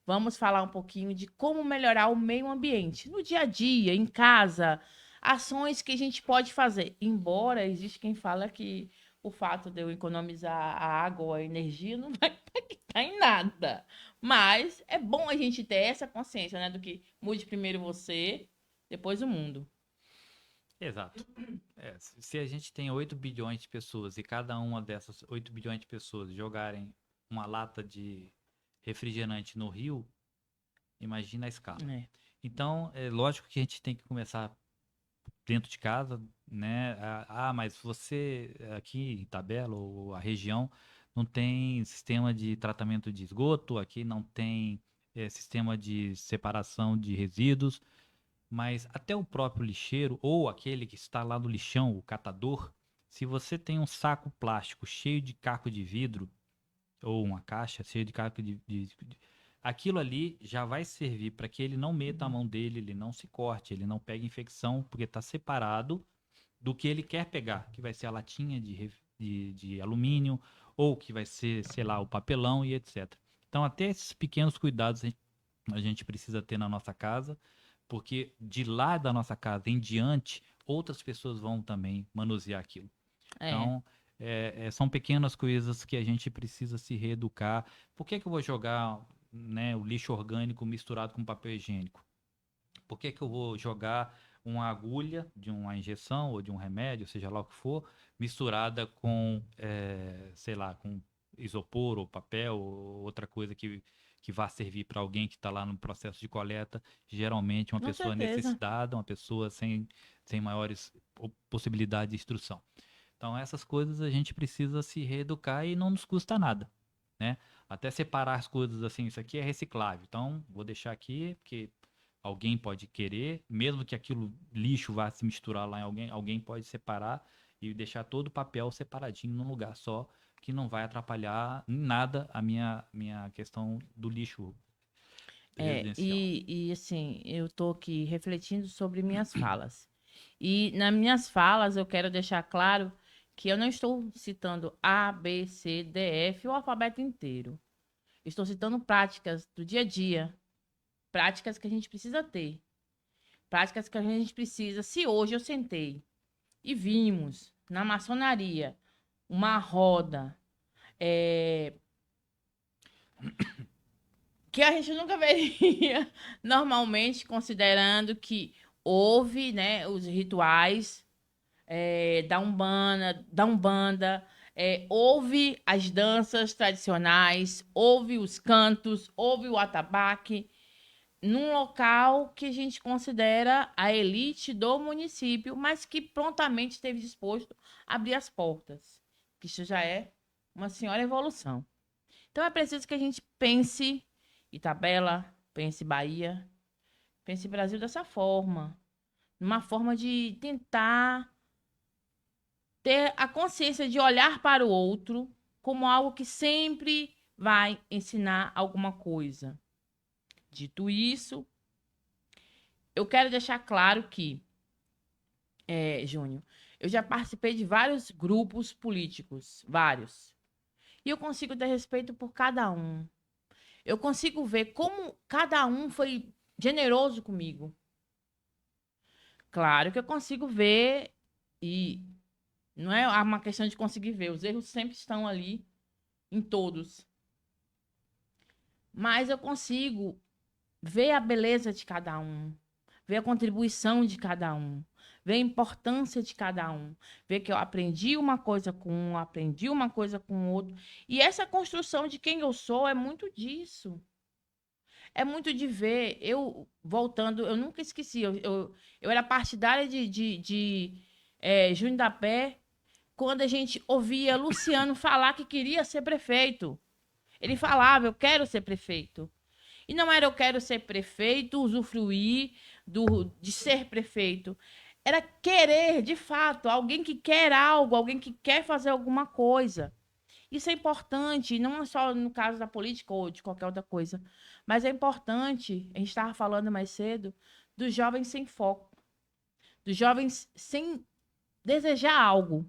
vamos falar um pouquinho de como melhorar o meio ambiente no dia a dia, em casa, ações que a gente pode fazer. Embora existe quem fala que o fato de eu economizar a água ou a energia não vai impactar em nada. Mas é bom a gente ter essa consciência, né? Do que mude primeiro você, depois o mundo. Exato. Se a gente tem 8 bilhões de pessoas e cada uma dessas 8 bilhões de pessoas jogarem uma lata de refrigerante no rio, imagina a escala. É. Então, é lógico que a gente tem que começar dentro de casa, né? Mas você aqui em Itabela ou a região não tem sistema de tratamento de esgoto, aqui não tem sistema de separação de resíduos, mas até o próprio lixeiro ou aquele que está lá no lixão, o catador, se você tem um saco plástico cheio de caco de vidro ou uma caixa cheia de caco aquilo ali já vai servir para que ele não meta a mão dele, ele não se corte, ele não pegue infecção, porque está separado do que ele quer pegar, que vai ser a latinha de alumínio, ou que vai ser, sei lá, o papelão e etc. Então, até esses pequenos cuidados a gente precisa ter na nossa casa, porque de lá da nossa casa em diante, outras pessoas vão também manusear aquilo. É. Então, são pequenas coisas que a gente precisa se reeducar. Por que que eu vou jogar, né, o lixo orgânico misturado com papel higiênico? Por que que eu vou jogar uma agulha de uma injeção ou de um remédio, seja lá o que for, misturada com, sei lá, com isopor ou papel ou outra coisa que vá servir para alguém que está lá no processo de coleta, geralmente uma Com pessoa certeza. necessitada, uma pessoa sem maiores possibilidades de instrução. Então, essas coisas a gente precisa se reeducar e não nos custa nada, né? Até separar as coisas assim, isso aqui é reciclável, então vou deixar aqui, porque alguém pode querer, mesmo que aquilo lixo vá se misturar lá em alguém, alguém pode separar e deixar todo o papel separadinho num lugar só, que não vai atrapalhar em nada a minha questão do lixo residencial. E assim, eu tô aqui refletindo sobre minhas falas. E nas minhas falas eu quero deixar claro que eu não estou citando A, B, C, D, F, o alfabeto inteiro. Estou citando práticas do dia a dia, práticas que a gente precisa ter, práticas que a gente precisa. Se hoje eu sentei e vimos na maçonaria uma roda, é, que a gente nunca veria normalmente, considerando que houve, né, os rituais da Umbanda, houve as danças tradicionais, houve os cantos, houve o atabaque, num local que a gente considera a elite do município, mas que prontamente esteve disposto a abrir as portas. Que isso já é uma senhora evolução. Então é preciso que a gente pense Itabela, pense Bahia, pense Brasil dessa forma. Uma forma de tentar ter a consciência de olhar para o outro como algo que sempre vai ensinar alguma coisa. Dito isso, eu quero deixar claro que, Júnior, eu já participei de vários grupos políticos, vários. E eu consigo ter respeito por cada um. Eu consigo ver como cada um foi generoso comigo. Claro que eu consigo ver, e não é uma questão de conseguir ver, os erros sempre estão ali em todos. Mas eu consigo ver a beleza de cada um, ver a contribuição de cada um, ver a importância de cada um, ver que eu aprendi uma coisa com um, aprendi uma coisa com o outro. E essa construção de quem eu sou é muito disso. É muito de ver. Eu, voltando, eu nunca esqueci. Eu era partidária de Júnior da Pé quando a gente ouvia Luciano falar que queria ser prefeito. Ele falava, eu quero ser prefeito. E não era eu quero ser prefeito, usufruir de ser prefeito. Era querer, de fato, alguém que quer algo, alguém que quer fazer alguma coisa. Isso é importante, não é só no caso da política ou de qualquer outra coisa, mas é importante, a gente estava falando mais cedo, dos jovens sem foco, dos jovens sem desejar algo.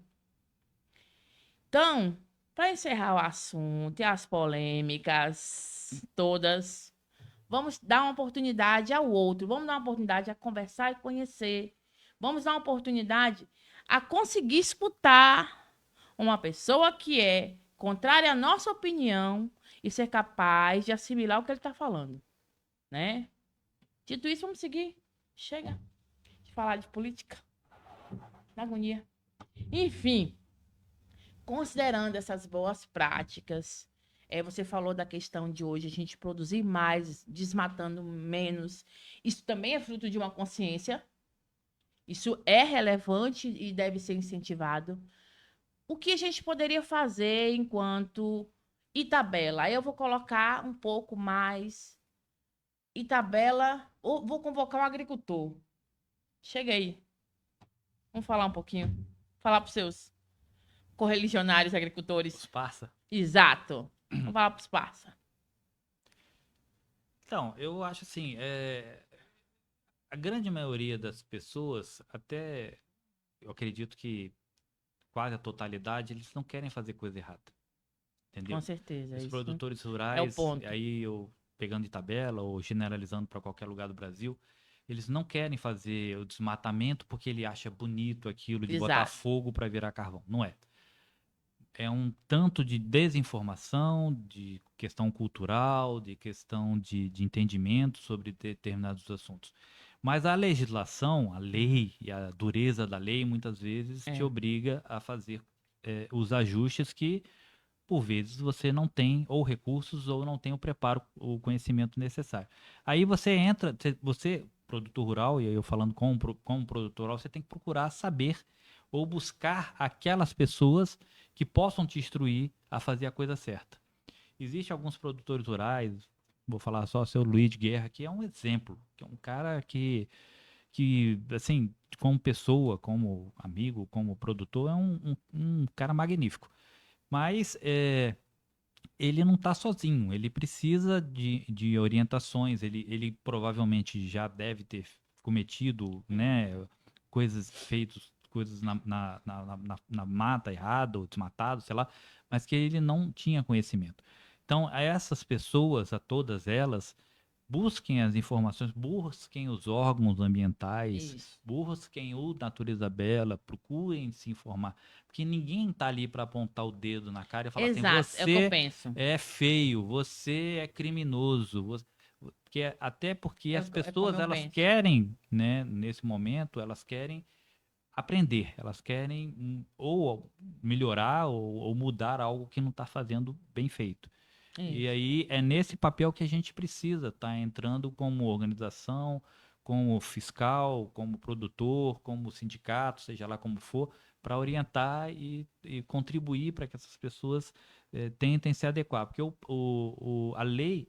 Então, para encerrar o assunto e as polêmicas todas, Vamos dar uma oportunidade ao outro. Vamos dar uma oportunidade a conversar e conhecer. Vamos dar uma oportunidade a conseguir escutar uma pessoa que é contrária à nossa opinião e ser capaz de assimilar o que ele está falando, né? Dito isso, vamos seguir. Chega de falar de política. Na agonia. Enfim, considerando essas boas práticas, você falou da questão de hoje a gente produzir mais, desmatando menos. Isso também é fruto de uma consciência. Isso é relevante e deve ser incentivado. O que a gente poderia fazer enquanto Itabela? Aí eu vou colocar um pouco mais. Itabela, ou vou convocar um agricultor. Chega aí. Vamos falar um pouquinho. Falar para os seus correligionários agricultores. Os parça. Exato. Vamos falar para os parça. Então, eu acho assim, a grande maioria das pessoas, até eu acredito que quase a totalidade, eles não querem fazer coisa errada. Entendeu? Com certeza. Os Isso produtores é o rurais, ponto. aí eu pegando de tabela ou generalizando para qualquer lugar do Brasil, eles não querem fazer o desmatamento porque ele acha bonito aquilo de botar Exato. fogo para virar carvão. Não é. É um tanto de desinformação, de questão cultural, de questão de entendimento sobre determinados assuntos. Mas a legislação, a lei e a dureza da lei, muitas vezes te É. obriga a fazer os ajustes que, por vezes, você não tem ou recursos ou não tem o preparo, o conhecimento necessário. Aí você entra, você, produtor rural, e aí eu falando como produtor rural, você tem que procurar saber ou buscar aquelas pessoas que possam te instruir a fazer a coisa certa. Existem alguns produtores rurais, vou falar só o seu Luiz de Guerra, que é um exemplo, que é um cara que assim, como pessoa, como amigo, como produtor, é um cara magnífico. Mas ele não está sozinho, ele precisa de orientações, ele provavelmente já deve ter cometido, né, coisas na mata errada, ou desmatado, sei lá, mas que ele não tinha conhecimento. Então, a essas pessoas, a todas elas, busquem as informações, busquem os órgãos ambientais, Isso. busquem o Natureza Bela, procurem se informar, porque ninguém está ali para apontar o dedo na cara e falar assim, Exato. É o que eu você penso. é feio, você é criminoso, até porque as É como pessoas eu elas penso. querem, né, nesse momento, elas querem aprender, elas querem ou melhorar ou mudar algo que não está fazendo bem feito. E Isso. aí é nesse papel que a gente precisa estar entrando como organização, como fiscal, como produtor, como sindicato, seja lá como for, para orientar e contribuir para que essas pessoas tentem se adequar. Porque a lei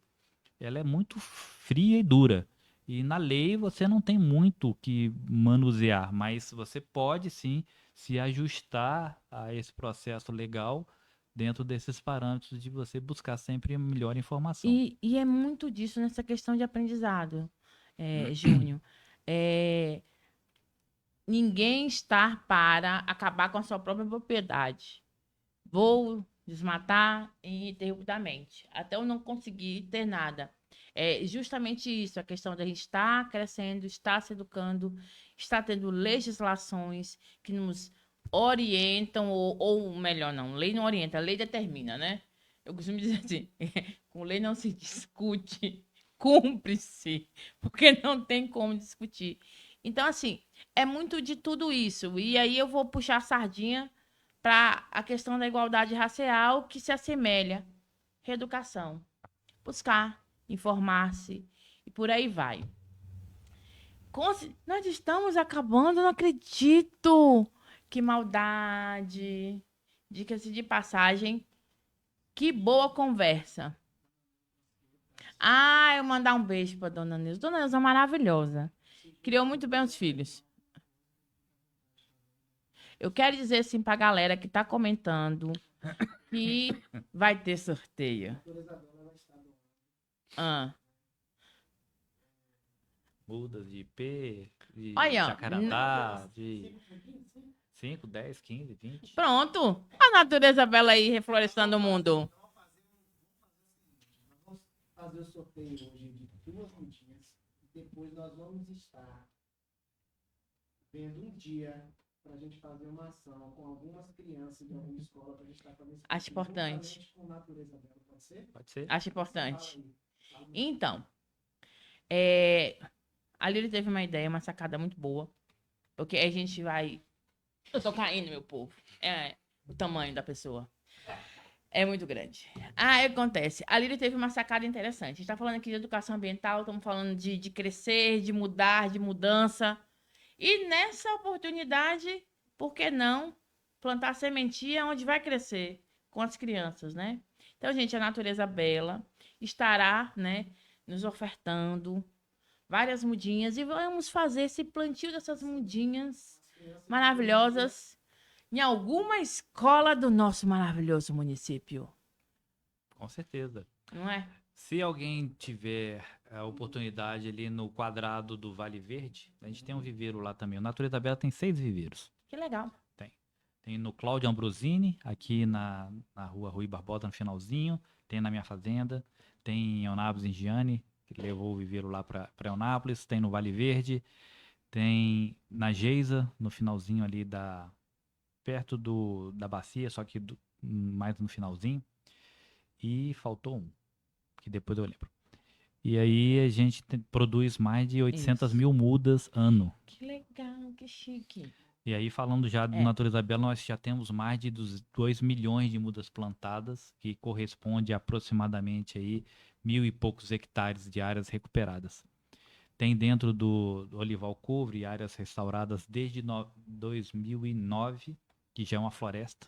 ela é muito fria e dura. E na lei você não tem muito o que manusear, mas você pode sim se ajustar a esse processo legal dentro desses parâmetros de você buscar sempre a melhor informação. E é muito disso nessa questão de aprendizado, Júnior. É, ninguém está para acabar com a sua própria propriedade. Vou desmatar ininterruptamente, até eu não conseguir ter nada. É justamente isso, a questão da gente estar crescendo, estar se educando, estar tendo legislações que nos orientam, ou melhor, não, lei não orienta, a lei determina, né? Eu costumo dizer assim, com lei não se discute, cumpre-se, porque não tem como discutir. Então, assim, é muito de tudo isso. E aí eu vou puxar a sardinha para a questão da igualdade racial que se assemelha. Reeducação. Buscar, informar-se e por aí vai. Nós estamos acabando, não acredito. Que maldade. Dica-se de passagem. Que boa conversa. Ah, eu mandar um beijo para Dona Neuza. Dona Neuza é maravilhosa. Criou muito bem os filhos. Eu quero dizer assim para a galera que está comentando que vai ter sorteio. Ah. Mudas de IP, de Olha, jacarandá, de 5, 10, 15, 20. pronto. A natureza bela aí reflorestando o mundo. fazer o sorteio hoje de 2 mudinhas. Depois nós vamos estar vendo um dia para a gente fazer uma ação com algumas crianças de alguma escola para a gente estar fazendo isso Acho importante. juntamente com Natureza Bela, pode ser? Pode ser? Acho Fala importante. aí. Fala aí. Então, a Lili teve uma ideia, uma sacada muito boa. Porque a gente vai. Eu tô caindo, meu povo. É o tamanho da pessoa. É muito grande. Ah, o que acontece? A Lili teve uma sacada interessante. A gente tá falando aqui de educação ambiental, estamos falando de crescer, de mudar, de mudança. E nessa oportunidade, por que não plantar sementinha onde vai crescer? Com as crianças, né? Então, gente, a Natureza Bela estará, né, nos ofertando várias mudinhas e vamos fazer esse plantio dessas mudinhas maravilhosas em alguma escola do nosso maravilhoso município, Com certeza. não é? Se alguém tiver a oportunidade ali no quadrado do Vale Verde, a gente tem um viveiro lá também. O Natureza Bela tem 6 viveiros. Que legal. Tem no Cláudio Ambrosini, aqui na rua Rui Barbosa, no finalzinho. Tem na minha fazenda. Tem em Eunápolis, em Giane, que levou o viveiro lá para Eunápolis. Tem no Vale Verde. Tem na Geisa, no finalzinho ali perto da bacia, só que mais no finalzinho. E faltou um, que depois eu lembro. E aí a gente produz mais de 800 Isso. mil mudas ano. Que legal, que chique. E aí, falando já do Natureza Bela, nós já temos mais de 2 milhões de mudas plantadas, que corresponde a aproximadamente aí 1.000 e poucos hectares de áreas recuperadas. Tem dentro do Olival Couvre áreas restauradas desde 2009, que já é uma floresta.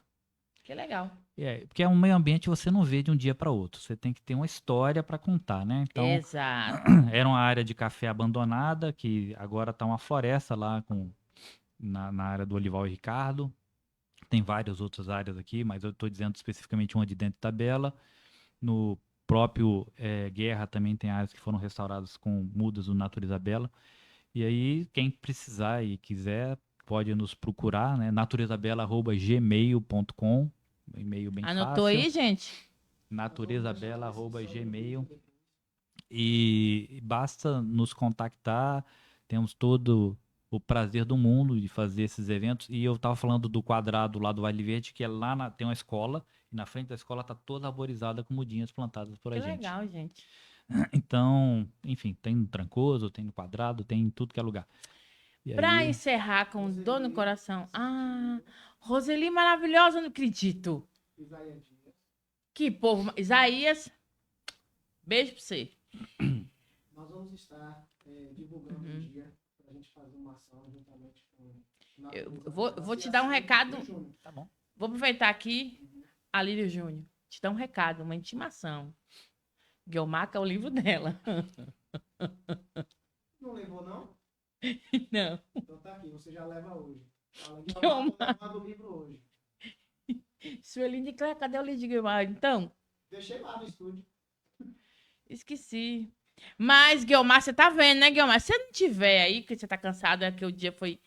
Que legal. Porque é um meio ambiente que você não vê de um dia para outro. Você tem que ter uma história para contar, né? Então, Exato. era uma área de café abandonada, que agora está uma floresta lá na área do Olival e Ricardo. Tem várias outras áreas aqui, mas eu estou dizendo especificamente uma de dentro de Tabela. No próprio Guerra também tem áreas que foram restauradas com mudas do Natureza Bela. E aí, quem precisar e quiser, pode nos procurar, né? naturezabela@gmail.com, um e-mail bem Anotou fácil. aí, gente? naturezabela@gmail. E basta nos contactar, temos todo o prazer do mundo de fazer esses eventos. E eu estava falando do quadrado lá do Vale Verde, que é tem uma escola, e na frente da escola está toda arborizada com mudinhas plantadas por a Que gente. legal, gente. Então, enfim, tem no Trancoso, tem no Quadrado, tem em tudo que é lugar. E Pra aí, encerrar com dor no coração. Ah, Roseli maravilhosa, não acredito. Isaías Dias. Que povo. Isaías, beijo pra você. Nós vamos estar divulgando um dia para a gente fazer uma ação juntamente com Eu vou te dar um recado. tá bom. Vou aproveitar aqui, Alírio Júnior. Te dar um recado, uma intimação. Guilmaca é o livro dela. Não levou, não? Não. Então tá aqui, você já leva hoje. Fala que Eu vai levar do livro hoje. Sueli de Clé, cadê o livro de Guilmar? Então, Deixei lá no estúdio. esqueci. Mas, Guilmar, você tá vendo, né, Guilmar? Se você não tiver aí, que você tá cansado, é que o dia foi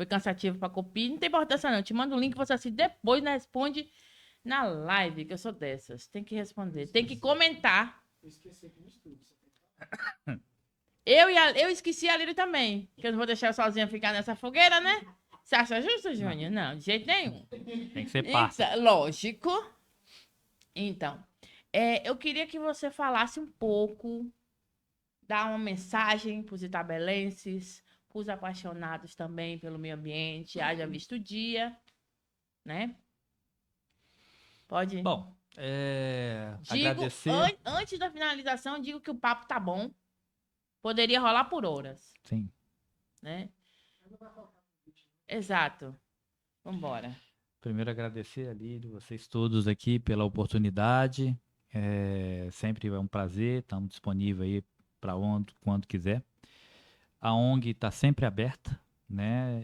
cansativo pra copia, não tem importância não. Eu te mando o link, você assiste depois, né, responde na live, que eu sou dessas. Tem que responder, tem que comentar. Eu esqueci aqui no estúdio. Você tem que falar. Eu esqueci a Lili também, que eu não vou deixar eu sozinha ficar nessa fogueira, né? Você acha justo, Júnior? Não, de jeito nenhum. Tem que ser parça. Então, lógico. Então, eu queria que você falasse um pouco, dar uma mensagem para os itabelenses, para os apaixonados também pelo meio ambiente, haja visto o dia, né? Pode. Bom, Digo, agradecer. antes da finalização, digo que o papo tá bom. Poderia rolar por horas, Sim. né? Exato. Vambora. Primeiro agradecer, Alírio, vocês todos aqui pela oportunidade. Sempre é um prazer, estamos disponíveis aí para quando quiser. A ONG está sempre aberta, né?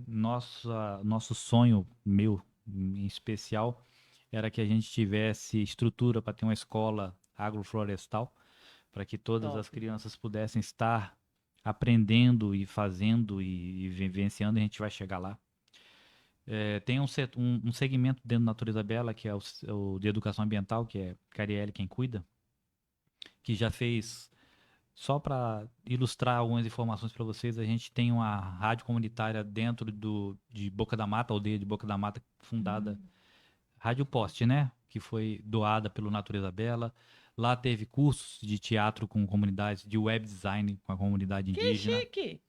Nosso sonho, meu em especial, era que a gente tivesse estrutura para ter uma escola agroflorestal, para que todas as crianças pudessem estar aprendendo e fazendo e vivenciando, a gente vai chegar lá. Tem um segmento dentro da Natureza Bela, que é o de educação ambiental, que é Carielle quem cuida. que já fez, só para ilustrar algumas informações para vocês, a gente tem uma rádio comunitária dentro de Boca da Mata, aldeia de Boca da Mata, fundada, Rádio Poste, né? Que foi doada pelo Natureza Bela. Lá teve cursos de teatro com comunidades, de web design com a comunidade Que indígena. chique.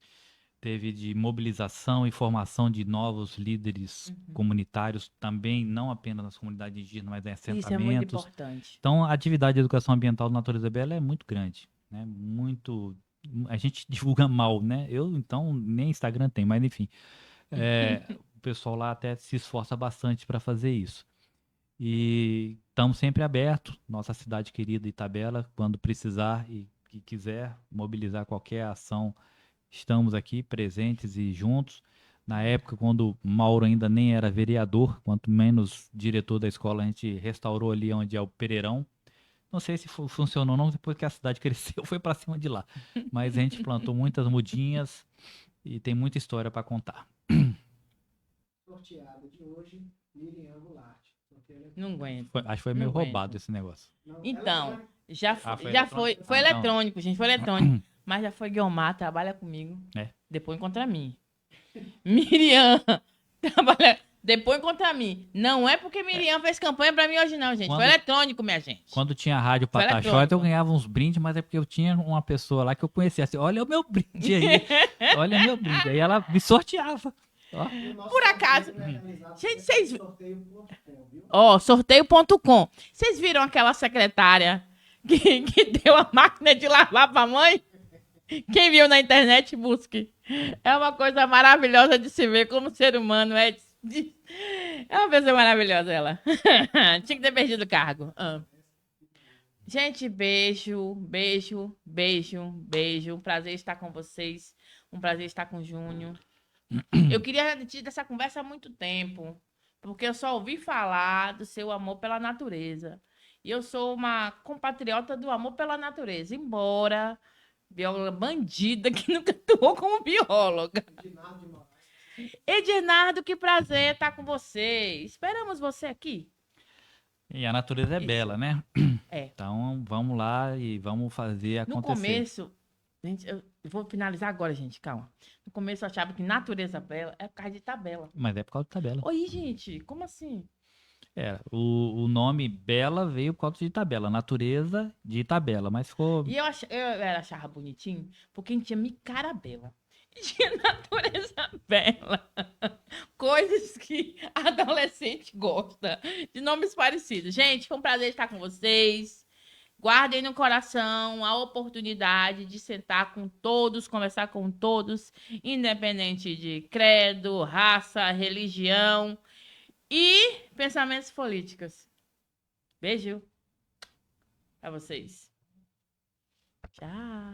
Teve de mobilização e formação de novos líderes comunitários, também não apenas nas comunidades indígenas, mas em Isso é muito assentamentos. importante. Então, a atividade de educação ambiental do Natureza Bela é muito grande, né? A gente divulga mal, né? Eu, então, nem Instagram tem, mas enfim. O pessoal lá até se esforça bastante para fazer isso. E estamos sempre abertos, nossa cidade querida Itabela, quando precisar e quiser mobilizar qualquer ação, estamos aqui presentes e juntos. Na época, quando Mauro ainda nem era vereador, quanto menos diretor da escola, a gente restaurou ali onde é o Pereirão. Não sei se funcionou ou não, depois que a cidade cresceu, foi para cima de lá. Mas a gente plantou muitas mudinhas e tem muita história para contar. Sorteada de hoje, Miriam Goulart. Não aguento. Acho que foi meio Não aguento. roubado esse negócio. Então, já foi, foi já foi, eletrônico? foi Ah, não. eletrônico, gente, foi eletrônico. Mas já foi Guiomar, trabalha comigo. É. Depois contra mim. Miriam, trabalha depois contra mim. Não é porque Miriam fez campanha pra mim hoje não, gente. Foi Quando- eletrônico, minha gente. Quando tinha rádio Foi Pataxó, eletrônico. eu ganhava uns brindes, mas é porque eu tinha uma pessoa lá que eu conhecia assim, olha o meu brinde aí, olha meu brinde. Aí ela me sorteava. Ó. Por acaso. Gente, vocês- Sorteio.com, viu? Ó, sorteio.com. Vocês viram aquela secretária que deu a máquina de lavar pra mãe? Quem viu na internet, busque. É uma coisa maravilhosa de se ver como ser humano. É uma pessoa maravilhosa, ela. Tinha que ter perdido o cargo. Gente, beijo, beijo, beijo, beijo. Um prazer estar com vocês. Um prazer estar com o Júnior. Eu queria ter essa conversa há muito tempo, porque eu só ouvi falar do seu amor pela natureza. E eu sou uma compatriota do amor pela natureza, embora bióloga bandida que nunca atuou como bióloga. Edinardo de Moraes. Edinardo, que prazer estar com você. Esperamos você aqui. E a natureza é Isso. bela, né? É. Então vamos lá e vamos fazer No acontecer. começo, gente, eu vou finalizar agora, gente, calma. No começo eu achava que natureza bela é por causa de tabela. Mas é por causa de tabela. Oi, gente, como assim? O nome Bela veio por causa de tabela, natureza de tabela, mas ficou. E eu achava bonitinho, porque a gente tinha Micarabela. E tinha natureza bela. Coisas que adolescente gosta. De nomes parecidos. Gente, foi um prazer estar com vocês. Guardem no coração a oportunidade de sentar com todos, conversar com todos, independente de credo, raça, religião e pensamentos políticos. Beijo pra vocês. Tchau.